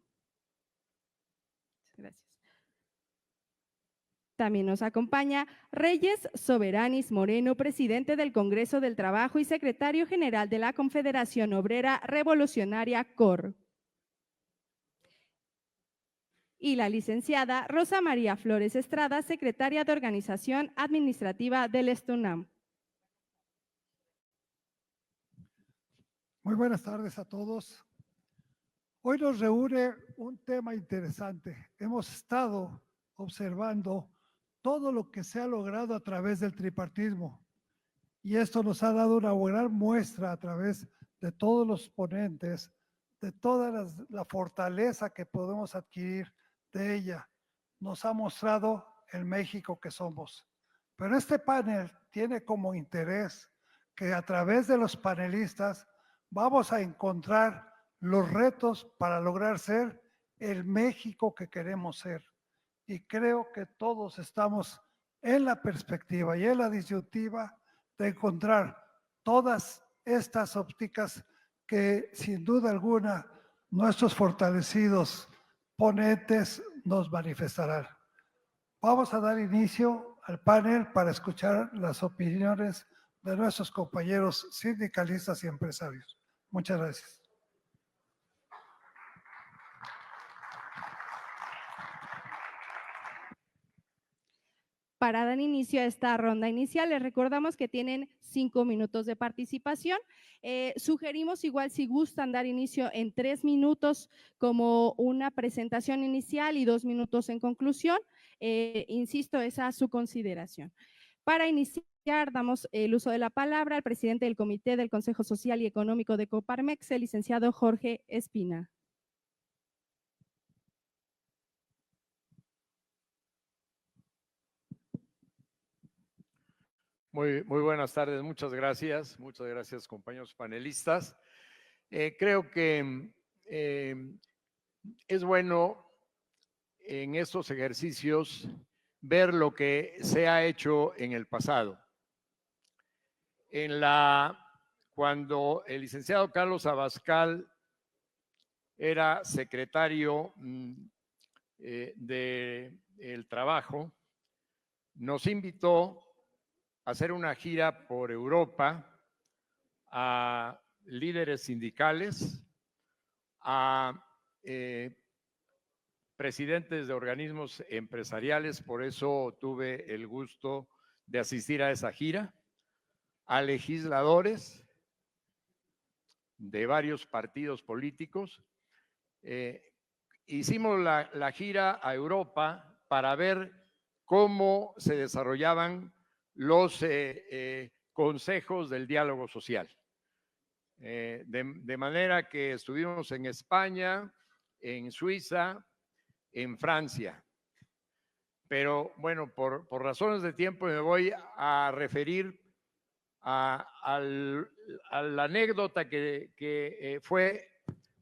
Gracias. También nos acompaña Reyes Soberanis Moreno, presidente del Congreso del Trabajo y secretario general de la Confederación Obrera Revolucionaria COR. Y la licenciada Rosa María Flores Estrada, secretaria de Organización Administrativa del STUNAM. Muy buenas tardes a todos. Hoy nos reúne un tema interesante. Hemos estado observando todo lo que se ha logrado a través del tripartismo y esto nos ha dado una gran muestra a través de todos los ponentes, de toda la fortaleza que podemos adquirir de ella. Nos ha mostrado el México que somos. Pero este panel tiene como interés que a través de los panelistas vamos a encontrar los retos para lograr ser el México que queremos ser. Y creo que todos estamos en la perspectiva y en la disyuntiva de encontrar todas estas ópticas que sin duda alguna nuestros fortalecidos ponentes nos manifestarán. Vamos a dar inicio al panel para escuchar las opiniones de nuestros compañeros sindicalistas y empresarios. Muchas gracias. Para dar inicio a esta ronda inicial, les recordamos que tienen 5 minutos de participación. Sugerimos igual si gustan dar inicio en 3 minutos como una presentación inicial y 2 minutos en conclusión. Insisto, esa es su consideración. Para iniciar, damos el uso de la palabra al presidente del Comité del Consejo Social y Económico de Coparmex, el licenciado Jorge Espina. Muy buenas tardes, muchas gracias compañeros panelistas. Creo que es bueno en estos ejercicios ver lo que se ha hecho en el pasado. Cuando el licenciado Carlos Abascal era secretario del Trabajo, nos invitó hacer una gira por Europa a líderes sindicales, a presidentes de organismos empresariales, por eso tuve el gusto de asistir a esa gira, a legisladores de varios partidos políticos. Hicimos la gira a Europa para ver cómo se desarrollaban los consejos del diálogo social. De manera que estuvimos en España, en Suiza, en Francia. Pero bueno, por razones de tiempo me voy a referir a la anécdota que fue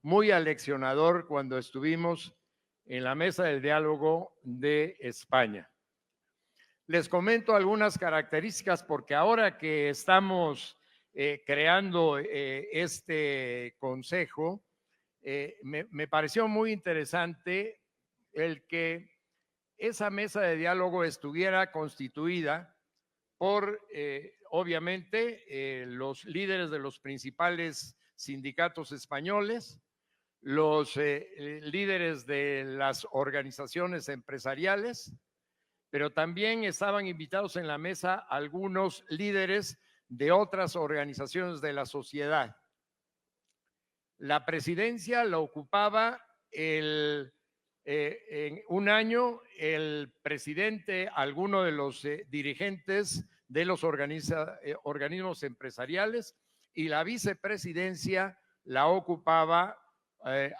muy aleccionador cuando estuvimos en la mesa del diálogo de España. Les comento algunas características porque ahora que estamos creando este consejo, me pareció muy interesante el que esa mesa de diálogo estuviera constituida por, obviamente, los líderes de los principales sindicatos españoles, los líderes de las organizaciones empresariales, pero también estaban invitados en la mesa algunos líderes de otras organizaciones de la sociedad. La presidencia la ocupaba en un año el presidente, alguno de los dirigentes de los organismos empresariales, y la vicepresidencia la ocupaba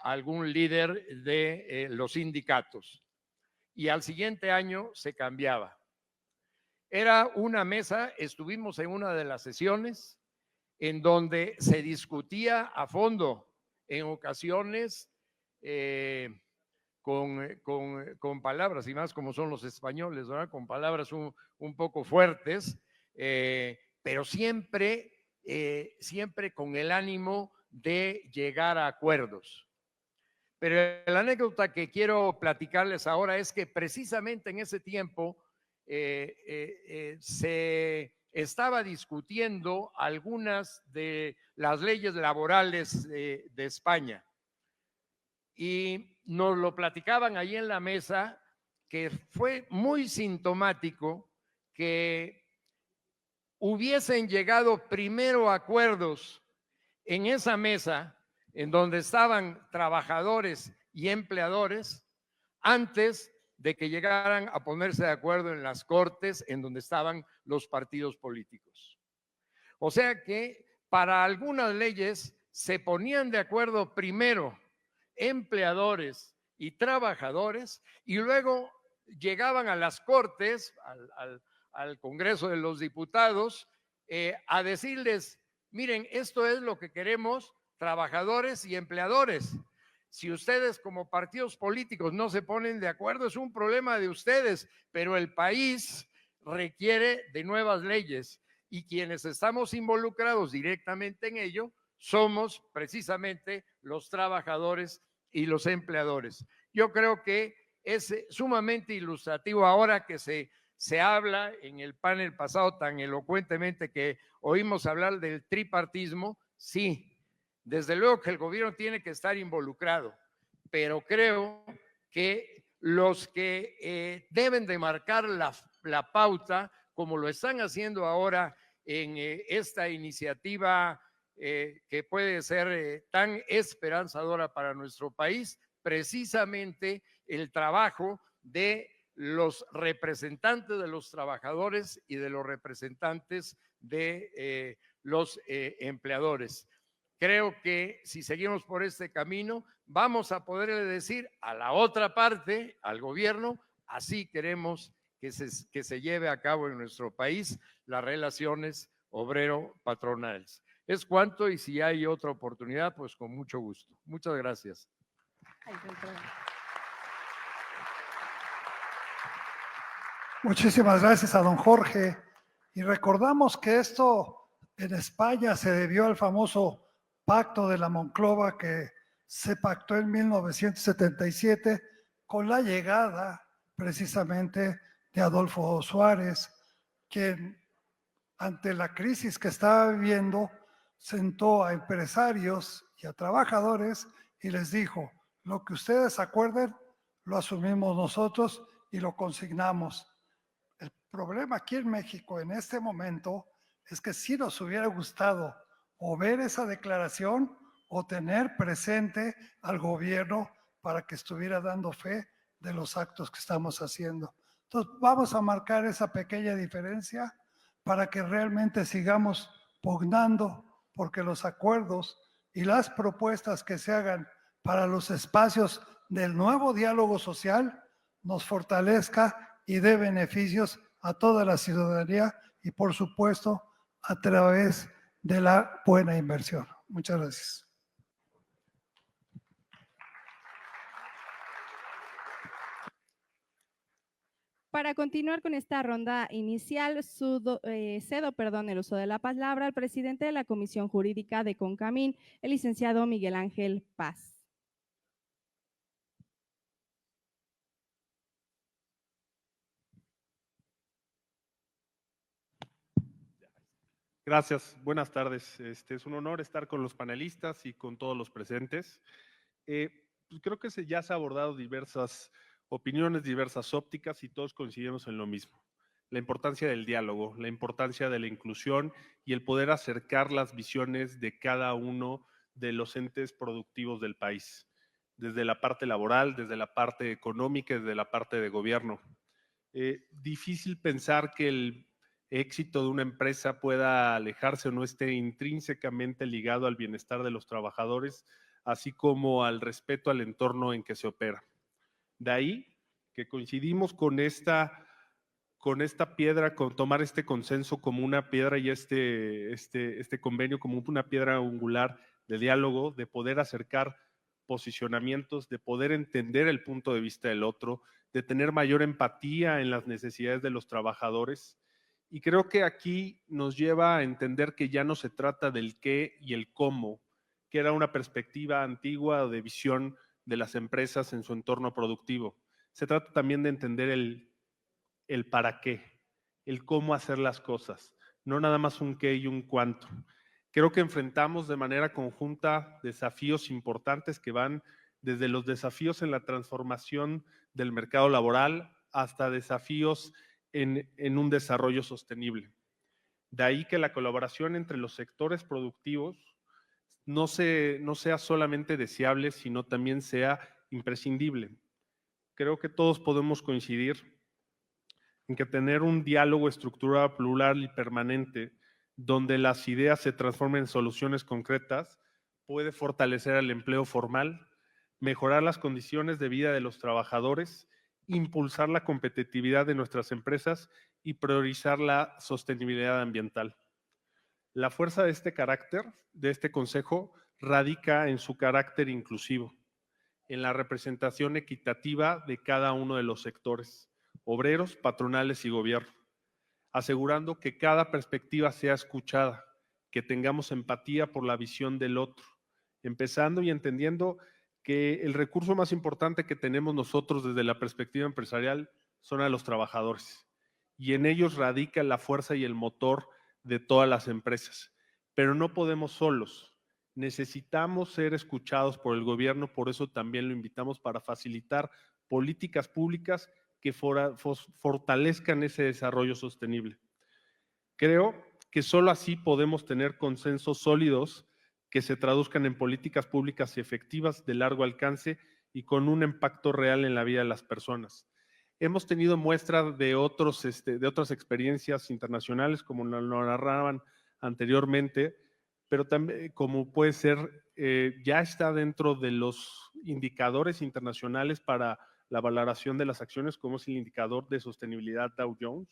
algún líder de los sindicatos. Y al siguiente año se cambiaba. Era una mesa, estuvimos en una de las sesiones en donde se discutía a fondo, en ocasiones con palabras, y más como son los españoles, ¿verdad? Con palabras un poco fuertes, pero siempre con el ánimo de llegar a acuerdos. Pero la anécdota que quiero platicarles ahora es que precisamente en ese tiempo se estaba discutiendo algunas de las leyes laborales de España. Y nos lo platicaban ahí en la mesa, que fue muy sintomático que hubiesen llegado primero acuerdos en esa mesa en donde estaban trabajadores y empleadores antes de que llegaran a ponerse de acuerdo en las cortes en donde estaban los partidos políticos. O sea que para algunas leyes se ponían de acuerdo primero empleadores y trabajadores y luego llegaban a las cortes, al Congreso de los Diputados, a decirles, miren, esto es lo que queremos trabajadores y empleadores. Si ustedes como partidos políticos no se ponen de acuerdo, es un problema de ustedes, pero el país requiere de nuevas leyes y quienes estamos involucrados directamente en ello somos precisamente los trabajadores y los empleadores. Yo creo que es sumamente ilustrativo ahora que se habla en el panel pasado tan elocuentemente que oímos hablar del tripartismo. Sí, desde luego que el gobierno tiene que estar involucrado, pero creo que los que deben de marcar la pauta, como lo están haciendo ahora en esta iniciativa que puede ser tan esperanzadora para nuestro país, precisamente el trabajo de los representantes de los trabajadores y de los representantes de los empleadores. Creo que si seguimos por este camino, vamos a poderle decir a la otra parte, al gobierno, así queremos que se lleve a cabo en nuestro país las relaciones obrero-patronales. Es cuanto, y si hay otra oportunidad, pues con mucho gusto. Muchas gracias. Muchísimas gracias a don Jorge. Y recordamos que esto en España se debió al famoso Pacto de la Monclova que se pactó en 1977 con la llegada precisamente de Adolfo Suárez, quien ante la crisis que estaba viviendo sentó a empresarios y a trabajadores y les dijo, lo que ustedes acuerden lo asumimos nosotros y lo consignamos. El problema aquí en México en este momento es que sí nos hubiera gustado o ver esa declaración o tener presente al gobierno para que estuviera dando fe de los actos que estamos haciendo. Entonces vamos a marcar esa pequeña diferencia para que realmente sigamos pugnando porque los acuerdos y las propuestas que se hagan para los espacios del nuevo diálogo social nos fortalezca y dé beneficios a toda la ciudadanía y por supuesto a través de la buena inversión. Muchas gracias. Para continuar con esta ronda inicial, cedo el uso de la palabra al presidente de la Comisión Jurídica de CONCAMIN, el licenciado Miguel Ángel Paz. Gracias, buenas tardes. Es un honor estar con los panelistas y con todos los presentes. Creo que ya se ha abordado diversas opiniones, diversas ópticas y todos coincidimos en lo mismo. La importancia del diálogo, la importancia de la inclusión y el poder acercar las visiones de cada uno de los entes productivos del país, desde la parte laboral, desde la parte económica, desde la parte de gobierno. Difícil pensar que el éxito de una empresa pueda alejarse o no esté intrínsecamente ligado al bienestar de los trabajadores, así como al respeto al entorno en que se opera. De ahí que coincidimos con esta piedra, con tomar este consenso como una piedra y este convenio como una piedra angular de diálogo, de poder acercar posicionamientos, de poder entender el punto de vista del otro, de tener mayor empatía en las necesidades de los trabajadores. Y creo que aquí nos lleva a entender que ya no se trata del qué y el cómo, que era una perspectiva antigua o de visión de las empresas en su entorno productivo. Se trata también de entender el para qué, el cómo hacer las cosas, no nada más un qué y un cuánto. Creo que enfrentamos de manera conjunta desafíos importantes que van desde los desafíos en la transformación del mercado laboral hasta desafíos en un desarrollo sostenible. De ahí que la colaboración entre los sectores productivos no sea solamente deseable, sino también sea imprescindible. Creo que todos podemos coincidir en que tener un diálogo estructurado, plural y permanente, donde las ideas se transformen en soluciones concretas, puede fortalecer el empleo formal, mejorar las condiciones de vida de los trabajadores, impulsar la competitividad de nuestras empresas y priorizar la sostenibilidad ambiental. La fuerza de este carácter, de este consejo, radica en su carácter inclusivo, en la representación equitativa de cada uno de los sectores, obreros, patronales y gobierno, asegurando que cada perspectiva sea escuchada, que tengamos empatía por la visión del otro, empezando y entendiendo que el recurso más importante que tenemos nosotros desde la perspectiva empresarial son a los trabajadores, y en ellos radica la fuerza y el motor de todas las empresas. Pero no podemos solos, necesitamos ser escuchados por el gobierno, por eso también lo invitamos para facilitar políticas públicas que fortalezcan ese desarrollo sostenible. Creo que solo así podemos tener consensos sólidos que se traduzcan en políticas públicas efectivas de largo alcance y con un impacto real en la vida de las personas. Hemos tenido muestras de otras experiencias internacionales, como lo narraban anteriormente, pero también, como puede ser, ya está dentro de los indicadores internacionales para la valoración de las acciones, como es el indicador de sostenibilidad Dow Jones.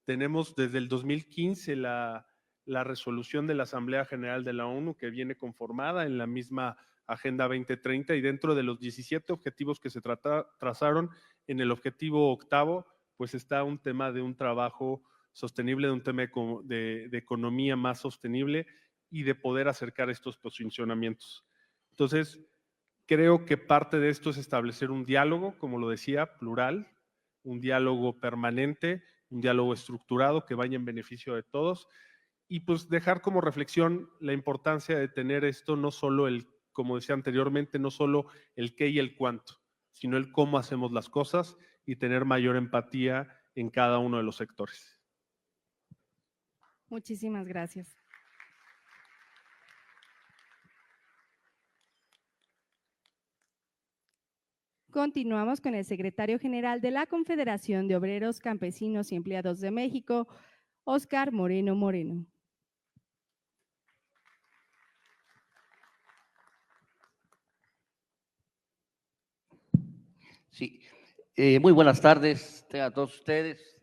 Tenemos desde el 2015 la resolución de la Asamblea General de la ONU, que viene conformada en la misma Agenda 2030, y dentro de los 17 objetivos que se trazaron, en el objetivo 8º, pues está un tema de un trabajo sostenible, de un tema de economía más sostenible y de poder acercar estos posicionamientos. Entonces, creo que parte de esto es establecer un diálogo, como lo decía, plural, un diálogo permanente, un diálogo estructurado que vaya en beneficio de todos, y pues dejar como reflexión la importancia de tener esto, no solo como decía anteriormente, no solo el qué y el cuánto, sino el cómo hacemos las cosas y tener mayor empatía en cada uno de los sectores. Muchísimas gracias. Continuamos con el secretario general de la Confederación de Obreros, Campesinos y Empleados de México, Óscar Moreno Moreno. Sí, muy buenas tardes a todos ustedes.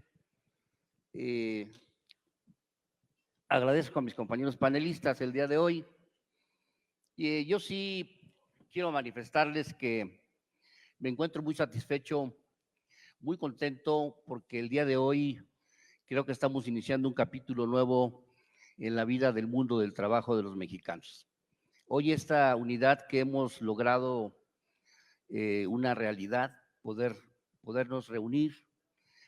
Agradezco a mis compañeros panelistas el día de hoy. Yo sí quiero manifestarles que me encuentro muy satisfecho, muy contento, porque el día de hoy creo que estamos iniciando un capítulo nuevo en la vida del mundo del trabajo de los mexicanos. Hoy esta unidad que hemos logrado una realidad, podernos reunir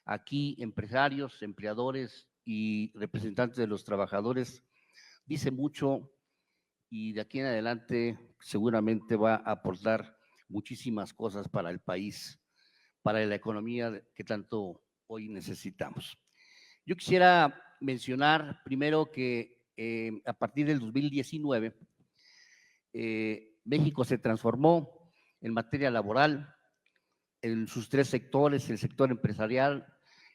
aquí, empresarios, empleadores y representantes de los trabajadores, dice mucho, y de aquí en adelante seguramente va a aportar muchísimas cosas para el país, para la economía que tanto hoy necesitamos. Yo quisiera mencionar primero que a partir del 2019 México se transformó en materia laboral en sus tres sectores: el sector empresarial,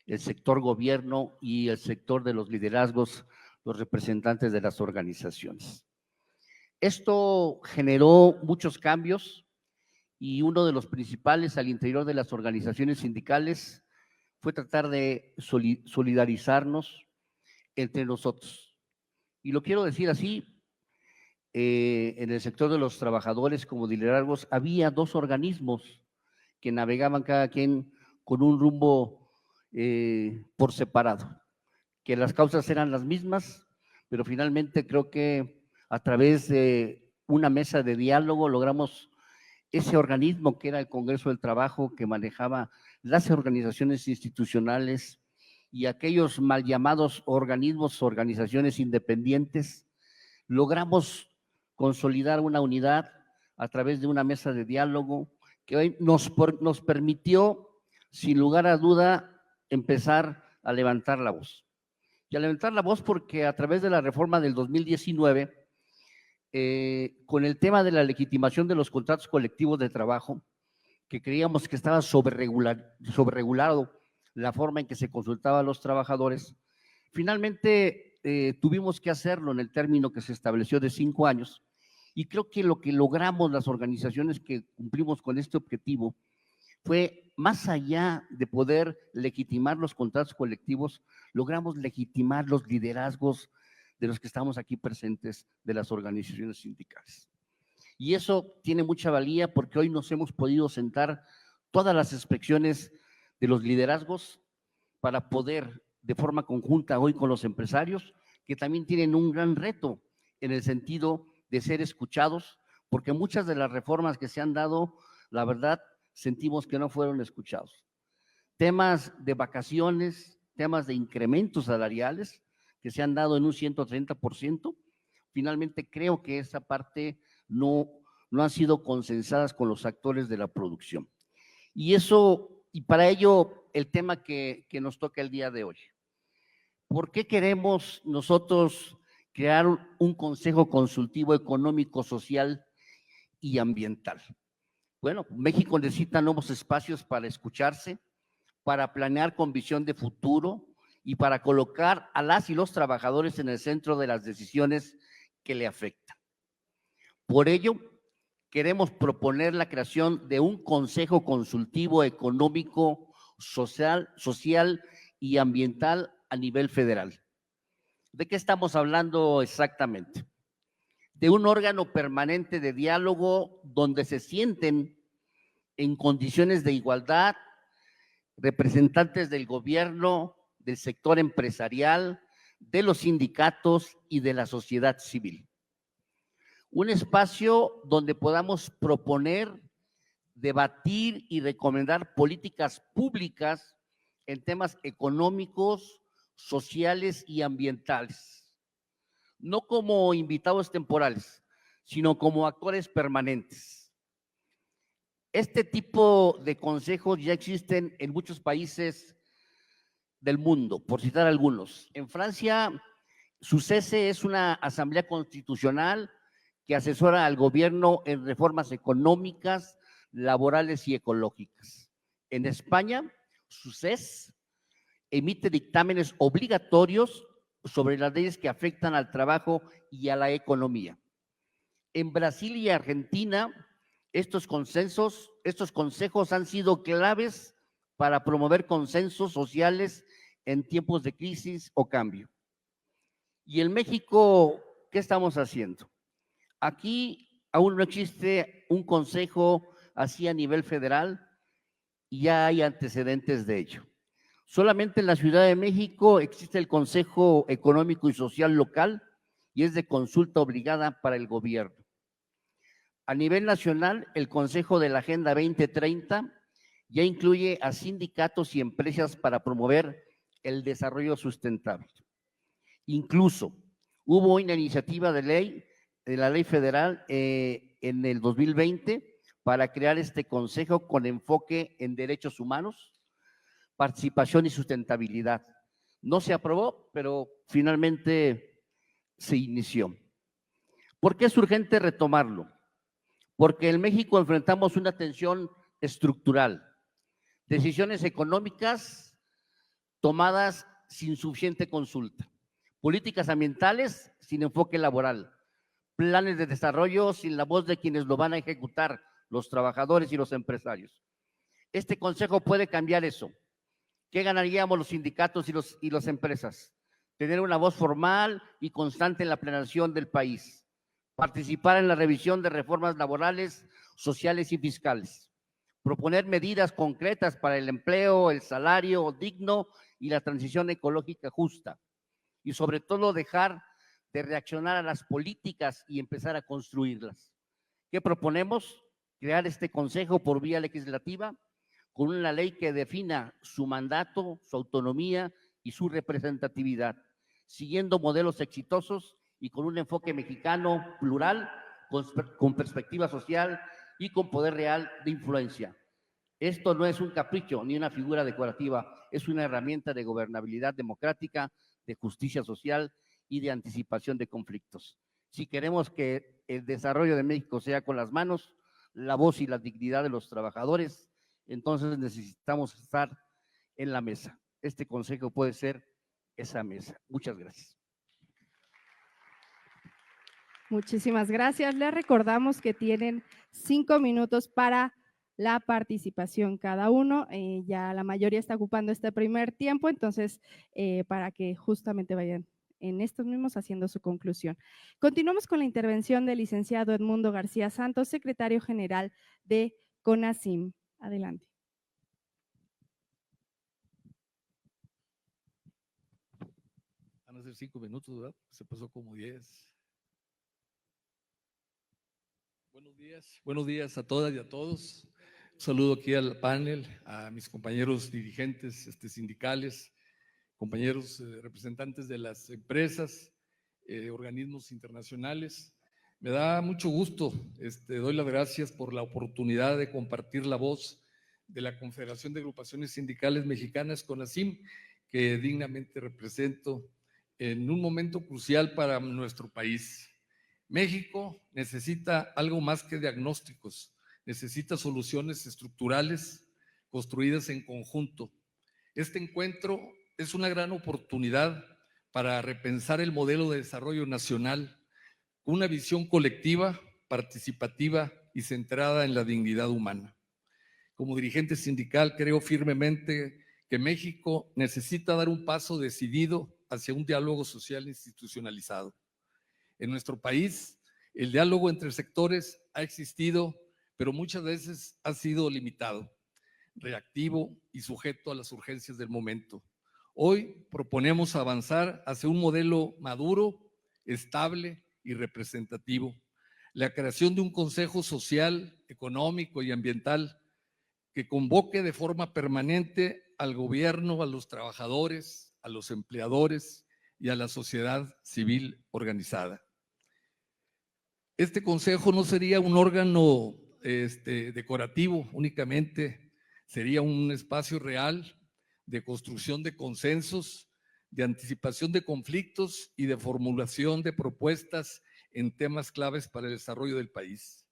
el sector gobierno y el sector de los liderazgos, los representantes de las organizaciones. Esto generó muchos cambios, y uno de los principales al interior de las organizaciones sindicales fue tratar de solidarizarnos entre nosotros. Y lo quiero decir así, en el sector de los trabajadores como liderazgos había dos organismos que navegaban cada quien con un rumbo por separado, que las causas eran las mismas, pero finalmente creo que a través de una mesa de diálogo logramos ese organismo que era el Congreso del Trabajo, que manejaba las organizaciones institucionales y aquellos mal llamados organismos, organizaciones independientes, logramos consolidar una unidad a través de una mesa de diálogo que hoy nos permitió, sin lugar a duda, empezar a levantar la voz. Y a levantar la voz porque a través de la reforma del 2019, con el tema de la legitimación de los contratos colectivos de trabajo, que creíamos que estaba sobreregulado la forma en que se consultaba a los trabajadores, finalmente tuvimos que hacerlo en el término que se estableció de 5 años, y creo que lo que logramos las organizaciones que cumplimos con este objetivo fue, más allá de poder legitimar los contratos colectivos, logramos legitimar los liderazgos de los que estamos aquí presentes, de las organizaciones sindicales. Y eso tiene mucha valía porque hoy nos hemos podido sentar todas las expresiones de los liderazgos para poder, de forma conjunta hoy con los empresarios, que también tienen un gran reto en el sentido de ser escuchados, porque muchas de las reformas que se han dado, la verdad, sentimos que no fueron escuchados. Temas de vacaciones, temas de incrementos salariales que se han dado en un 130%, finalmente creo que esa parte no han sido consensadas con los actores de la producción. Y para ello, el tema que nos toca el día de hoy. ¿Por qué queremos nosotros crear un Consejo Consultivo Económico, Social y Ambiental? Bueno, México necesita nuevos espacios para escucharse, para planear con visión de futuro y para colocar a las y los trabajadores en el centro de las decisiones que le afectan. Por ello, queremos proponer la creación de un Consejo Consultivo Económico, Social y Ambiental a nivel federal. ¿De qué estamos hablando exactamente? De un órgano permanente de diálogo donde se sienten en condiciones de igualdad representantes del gobierno, del sector empresarial, de los sindicatos y de la sociedad civil. Un espacio donde podamos proponer, debatir y recomendar políticas públicas en temas económicos, sociales y ambientales, no como invitados temporales, sino como actores permanentes. Este tipo de consejos ya existen en muchos países del mundo, por citar algunos. En Francia, su cese es una asamblea constitucional que asesora al gobierno en reformas económicas, laborales y ecológicas. En España, su CES emite dictámenes obligatorios sobre las leyes que afectan al trabajo y a la economía. En Brasil y Argentina, estos consejos han sido claves para promover consensos sociales en tiempos de crisis o cambio. Y en México, ¿qué estamos haciendo? Aquí aún no existe un consejo así a nivel federal y ya hay antecedentes de ello. Solamente en la Ciudad de México existe el Consejo Económico y Social Local y es de consulta obligada para el gobierno. A nivel nacional, el Consejo de la Agenda 2030 ya incluye a sindicatos y empresas para promover el desarrollo sustentable. Incluso hubo una iniciativa de ley, de la ley federal en el 2020 para crear este consejo con enfoque en derechos humanos, participación y sustentabilidad. No se aprobó, pero finalmente se inició. ¿Por qué es urgente retomarlo? Porque en México enfrentamos una tensión estructural, decisiones económicas tomadas sin suficiente consulta, políticas ambientales sin enfoque laboral, planes de desarrollo sin la voz de quienes lo van a ejecutar, los trabajadores y los empresarios. Este consejo puede cambiar eso. ¿Qué ganaríamos los sindicatos y las empresas? Tener una voz formal y constante en la planeación del país, participar en la revisión de reformas laborales, sociales y fiscales, proponer medidas concretas para el empleo, el salario digno y la transición ecológica justa, y sobre todo dejar de reaccionar a las políticas y empezar a construirlas. ¿Qué proponemos? crear este consejo por vía legislativa con una ley que defina su mandato, su autonomía y su representatividad, siguiendo modelos exitosos y con un enfoque mexicano plural, con perspectiva social y con poder real de influencia. Esto no es un capricho ni una figura decorativa, es una herramienta de gobernabilidad democrática, de justicia social y de anticipación de conflictos. Si queremos que el desarrollo de México sea con las manos, la voz y la dignidad de los trabajadores, entonces necesitamos estar en la mesa. Este consejo puede ser esa mesa. Muchas gracias. Muchísimas gracias. Les recordamos que tienen 5 minutos para la participación cada uno. Ya la mayoría está ocupando este primer tiempo, entonces para que justamente vayan en estos mismos haciendo su conclusión. Continuamos con la intervención del licenciado Edmundo García Santos, secretario general de CONACYM. Adelante. Van a ser 5 minutos, ¿verdad? Se pasó como 10. Buenos días a todas y a todos. Un saludo aquí al panel, a mis compañeros dirigentes sindicales, compañeros representantes de las empresas, organismos internacionales. Me da mucho gusto, doy las gracias por la oportunidad de compartir la voz de la Confederación de Agrupaciones Sindicales Mexicanas, CONACYM, que dignamente represento en un momento crucial para nuestro país. México necesita algo más que diagnósticos, necesita soluciones estructurales construidas en conjunto. Este encuentro es una gran oportunidad para repensar el modelo de desarrollo nacional con una visión colectiva, participativa y centrada en la dignidad humana. Como dirigente sindical, creo firmemente que México necesita dar un paso decidido hacia un diálogo social institucionalizado. En nuestro país, el diálogo entre sectores ha existido, pero muchas veces ha sido limitado, reactivo y sujeto a las urgencias del momento. Hoy proponemos avanzar hacia un modelo maduro, estable y representativo. La creación de un Consejo Social, Económico y Ambiental que convoque de forma permanente al gobierno, a los trabajadores, a los empleadores y a la sociedad civil organizada. Este consejo no sería un órgano decorativo únicamente, sería un espacio real de construcción de consensos, de anticipación de conflictos y de formulación de propuestas en temas claves para el desarrollo del país.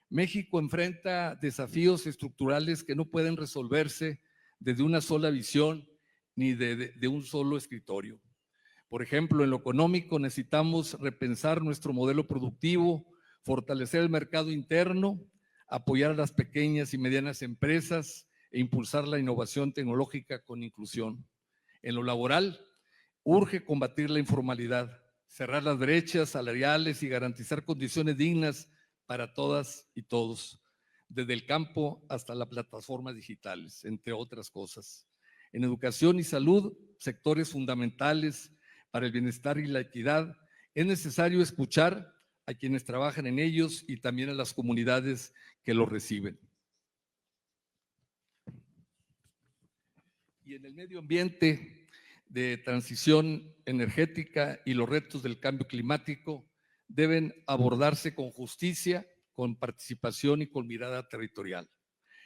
México enfrenta desafíos estructurales que no pueden resolverse desde una sola visión ni de un solo escritorio. Por ejemplo, en lo económico necesitamos repensar nuestro modelo productivo, fortalecer el mercado interno, apoyar a las pequeñas y medianas empresas e impulsar la innovación tecnológica con inclusión. En lo laboral, urge combatir la informalidad, cerrar las brechas salariales y garantizar condiciones dignas para todas y todos, desde el campo hasta las plataformas digitales, entre otras cosas. En educación y salud, sectores fundamentales para el bienestar y la equidad, es necesario escuchar a quienes trabajan en ellos y también a las comunidades que los reciben. Y en el medio ambiente de transición energética y los retos del cambio climático deben abordarse con justicia, con participación y con mirada territorial.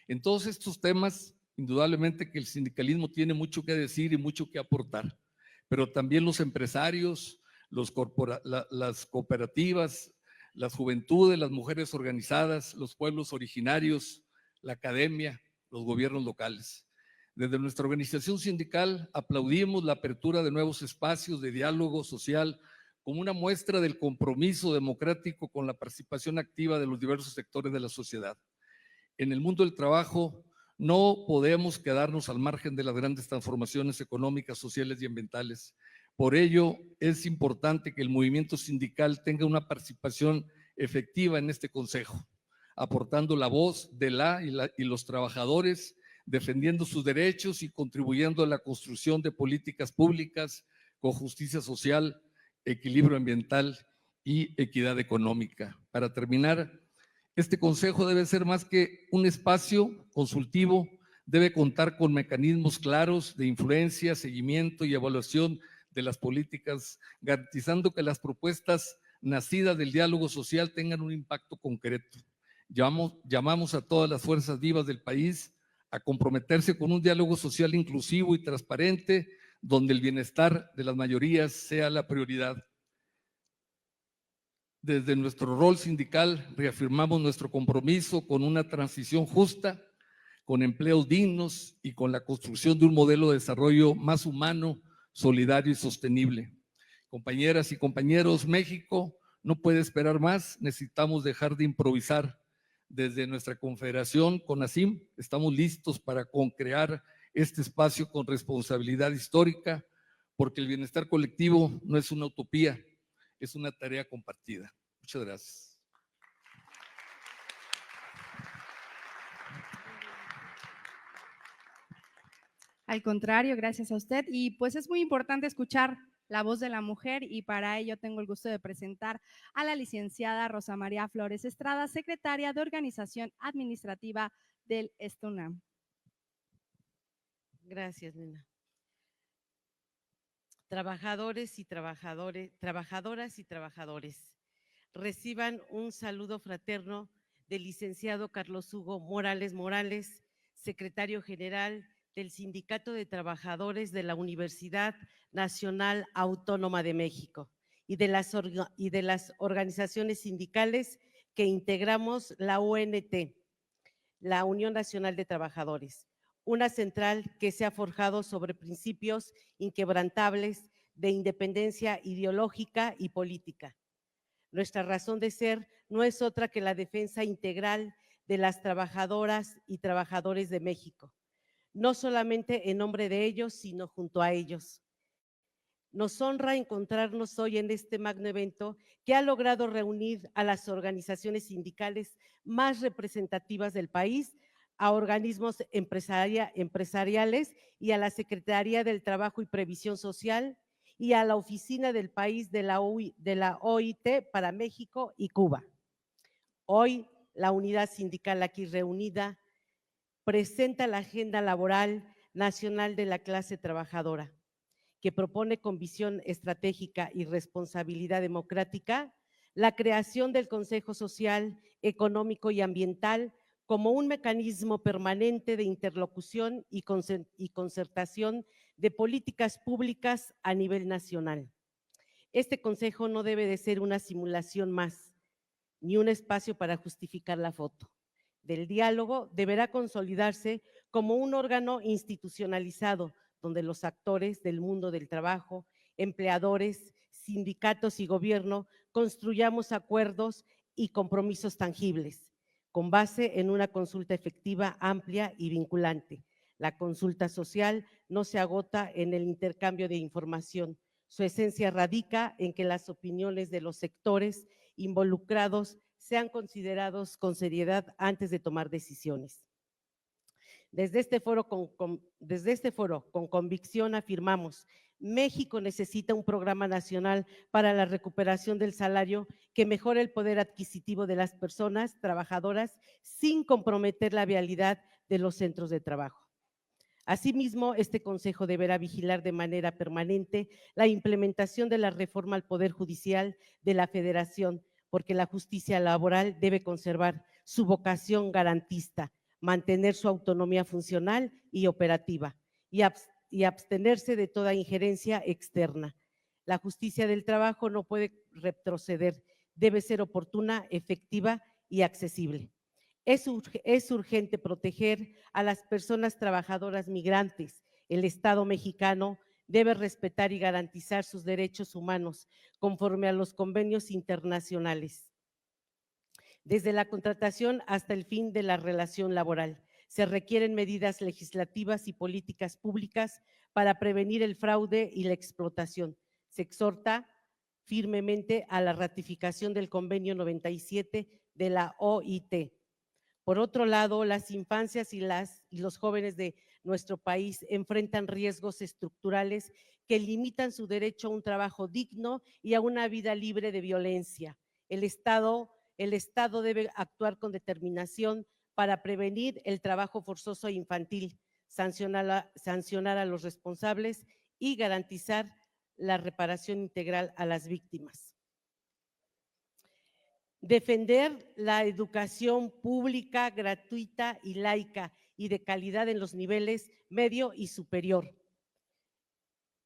En todos estos temas, indudablemente que el sindicalismo tiene mucho que decir y mucho que aportar, pero también los empresarios, las cooperativas, las juventudes, las mujeres organizadas, los pueblos originarios, la academia, los gobiernos locales. Desde nuestra organización sindical aplaudimos la apertura de nuevos espacios de diálogo social como una muestra del compromiso democrático con la participación activa de los diversos sectores de la sociedad. En el mundo del trabajo no podemos quedarnos al margen de las grandes transformaciones económicas, sociales y ambientales. Por ello, es importante que el movimiento sindical tenga una participación efectiva en este consejo, aportando la voz de y los trabajadores, defendiendo sus derechos y contribuyendo a la construcción de políticas públicas con justicia social, equilibrio ambiental y equidad económica. Para terminar, Este consejo debe ser más que un espacio consultivo, debe contar con mecanismos claros de influencia, seguimiento y evaluación de las políticas, garantizando que las propuestas nacidas del diálogo social tengan un impacto concreto. Llamamos a todas las fuerzas vivas del país a comprometerse con un diálogo social inclusivo y transparente, donde el bienestar de las mayorías sea la prioridad. Desde nuestro rol sindical reafirmamos nuestro compromiso con una transición justa, con empleos dignos y con la construcción de un modelo de desarrollo más humano, solidario y sostenible. Compañeras y compañeros, México no puede esperar más, necesitamos dejar de improvisar. Desde nuestra confederación, CONACYM, estamos listos para concrear este espacio con responsabilidad histórica, porque el bienestar colectivo no es una utopía, es una tarea compartida. Muchas gracias. Al contrario, gracias a usted. Y pues es muy importante escuchar la voz de la mujer y para ello tengo el gusto de presentar a la licenciada Rosa María Flores Estrada, secretaria de Organización Administrativa del STUNAM. Gracias, Nena. Trabajadores y trabajadoras y trabajadores, reciban un saludo fraterno del licenciado Carlos Hugo Morales Morales, secretario general del Sindicato de Trabajadores de la Universidad Nacional Autónoma de México y de las organizaciones sindicales que integramos la UNT, la Unión Nacional de Trabajadores, una central que se ha forjado sobre principios inquebrantables de independencia ideológica y política. Nuestra razón de ser no es otra que la defensa integral de las trabajadoras y trabajadores de México, no solamente en nombre de ellos, sino junto a ellos. Nos honra encontrarnos hoy en este magno evento que ha logrado reunir a las organizaciones sindicales más representativas del país, a organismos empresariales y a la Secretaría del Trabajo y Previsión Social y a la Oficina del País de la OIT para México y Cuba. Hoy, la unidad sindical aquí reunida presenta la Agenda Laboral Nacional de la Clase Trabajadora, que propone con visión estratégica y responsabilidad democrática la creación del Consejo Social, Económico y Ambiental como un mecanismo permanente de interlocución y concertación de políticas públicas a nivel nacional. Este consejo no debe de ser una simulación más, ni un espacio para justificar la foto. Del diálogo deberá consolidarse como un órgano institucionalizado donde los actores del mundo del trabajo, empleadores, sindicatos y gobierno construyamos acuerdos y compromisos tangibles, con base en una consulta efectiva, amplia y vinculante. La consulta social no se agota en el intercambio de información. Su esencia radica en que las opiniones de los sectores involucrados sean considerados con seriedad antes de tomar decisiones. Desde este foro, con convicción afirmamos: México necesita un programa nacional para la recuperación del salario que mejore el poder adquisitivo de las personas trabajadoras sin comprometer la viabilidad de los centros de trabajo. Asimismo, este Consejo deberá vigilar de manera permanente la implementación de la reforma al Poder Judicial de la Federación, porque la justicia laboral debe conservar su vocación garantista, mantener su autonomía funcional y operativa y abstenerse de toda injerencia externa. La justicia del trabajo no puede retroceder, debe ser oportuna, efectiva y accesible. Es urgente proteger a las personas trabajadoras migrantes. El Estado mexicano debe respetar y garantizar sus derechos humanos conforme a los convenios internacionales. Desde la contratación hasta el fin de la relación laboral, se requieren medidas legislativas y políticas públicas para prevenir el fraude y la explotación. Se exhorta firmemente a la ratificación del Convenio 97 de la OIT. Por otro lado, las infancias y los jóvenes de nuestro país enfrentan riesgos estructurales que limitan su derecho a un trabajo digno y a una vida libre de violencia. El Estado el Estado debe actuar con determinación para prevenir el trabajo forzoso infantil, sancionar a los responsables y garantizar la reparación integral a las víctimas. Defender la educación pública, gratuita y laica y de calidad en los niveles medio y superior.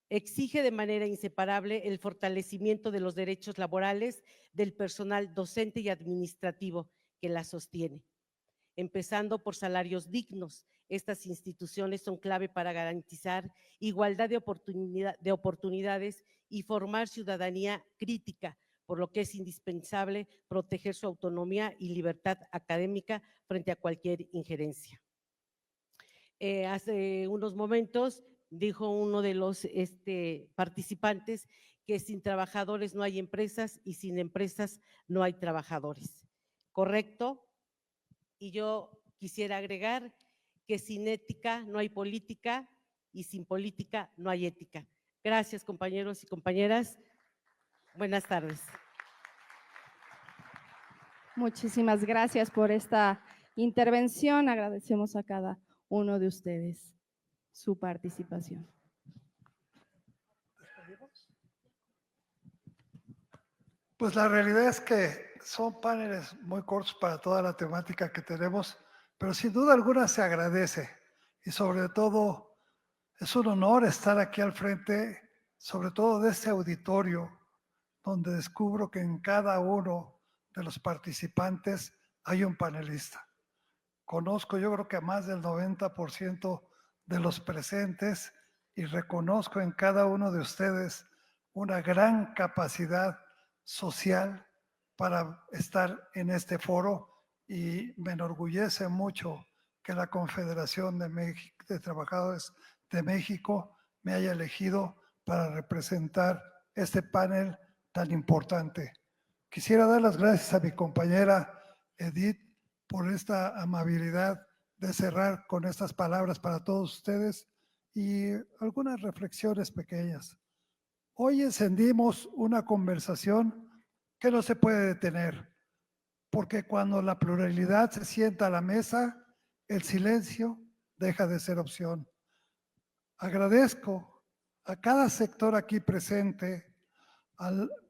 Exige de manera inseparable el fortalecimiento de los derechos laborales del personal docente y administrativo que la sostiene, empezando por salarios dignos. Estas instituciones son clave para garantizar igualdad de oportunidades y formar ciudadanía crítica, por lo que es indispensable proteger su autonomía y libertad académica frente a cualquier injerencia. Hace unos momentos dijo uno de los participantes que sin trabajadores no hay empresas y sin empresas no hay trabajadores. ¿Correcto? Y yo quisiera agregar que sin ética no hay política y sin política no hay ética. Gracias, compañeros y compañeras. Buenas tardes. Muchísimas gracias por esta intervención. Agradecemos a cada uno de ustedes su participación. Pues la realidad es que son paneles muy cortos para toda la temática que tenemos, pero sin duda alguna se agradece y sobre todo es un honor estar aquí al frente, sobre todo de este auditorio, donde descubro que en cada uno de los participantes hay un panelista. Conozco, yo creo que a más del 90% de los presentes y reconozco en cada uno de ustedes una gran capacidad social para estar en este foro y me enorgullece mucho que la Confederación de Trabajadores de México me haya elegido para representar este panel tan importante. Quisiera dar las gracias a mi compañera Edith por esta amabilidad de cerrar con estas palabras para todos ustedes y algunas reflexiones pequeñas. Hoy encendimos una conversación que no se puede detener, porque cuando la pluralidad se sienta a la mesa, el silencio deja de ser opción. Agradezco a cada sector aquí presente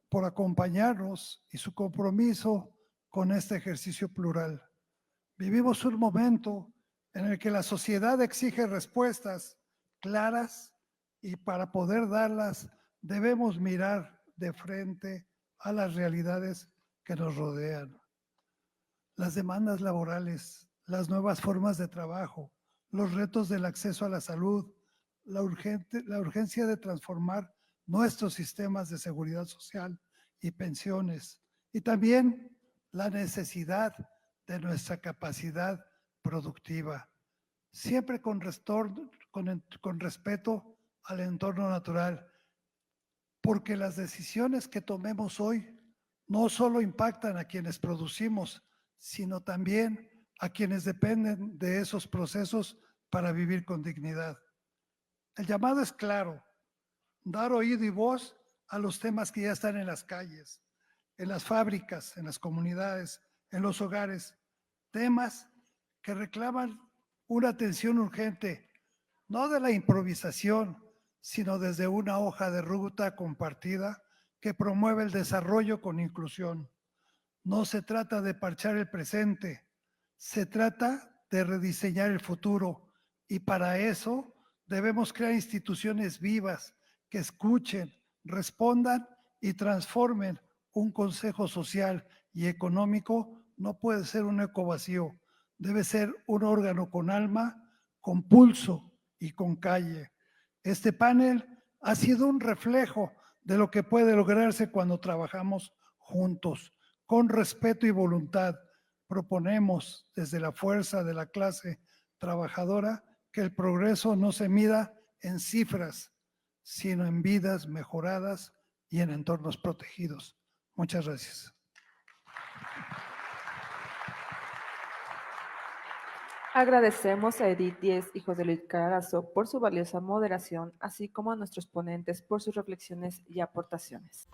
por acompañarnos y su compromiso con este ejercicio plural. Vivimos un momento en el que la sociedad exige respuestas claras y para poder darlas debemos mirar de frente a las realidades que nos rodean. Las demandas laborales, las nuevas formas de trabajo, los retos del acceso a la salud, la urgencia de transformar nuestros sistemas de seguridad social y pensiones, y también la necesidad de nuestra capacidad productiva, siempre con respeto al entorno natural, porque las decisiones que tomemos hoy no solo impactan a quienes producimos, sino también a quienes dependen de esos procesos para vivir con dignidad. El llamado es claro, dar oído y voz a los temas que ya están en las calles, en las fábricas, en las comunidades, en los hogares, temas que reclaman una atención urgente, no de la improvisación, sino desde una hoja de ruta compartida que promueve el desarrollo con inclusión. No se trata de parchar el presente, se trata de rediseñar el futuro y para eso debemos crear instituciones vivas que escuchen, respondan y transformen. Un consejo social y económico no puede ser un eco vacío, debe ser un órgano con alma, con pulso y con calle. Este panel ha sido un reflejo de lo que puede lograrse cuando trabajamos juntos, con respeto y voluntad. Proponemos desde la fuerza de la clase trabajadora que el progreso no se mida en cifras, sino en vidas mejoradas y en entornos protegidos. Muchas gracias. Agradecemos a Edith Díez y José Luis Carazo por su valiosa moderación, así como a nuestros ponentes por sus reflexiones y aportaciones.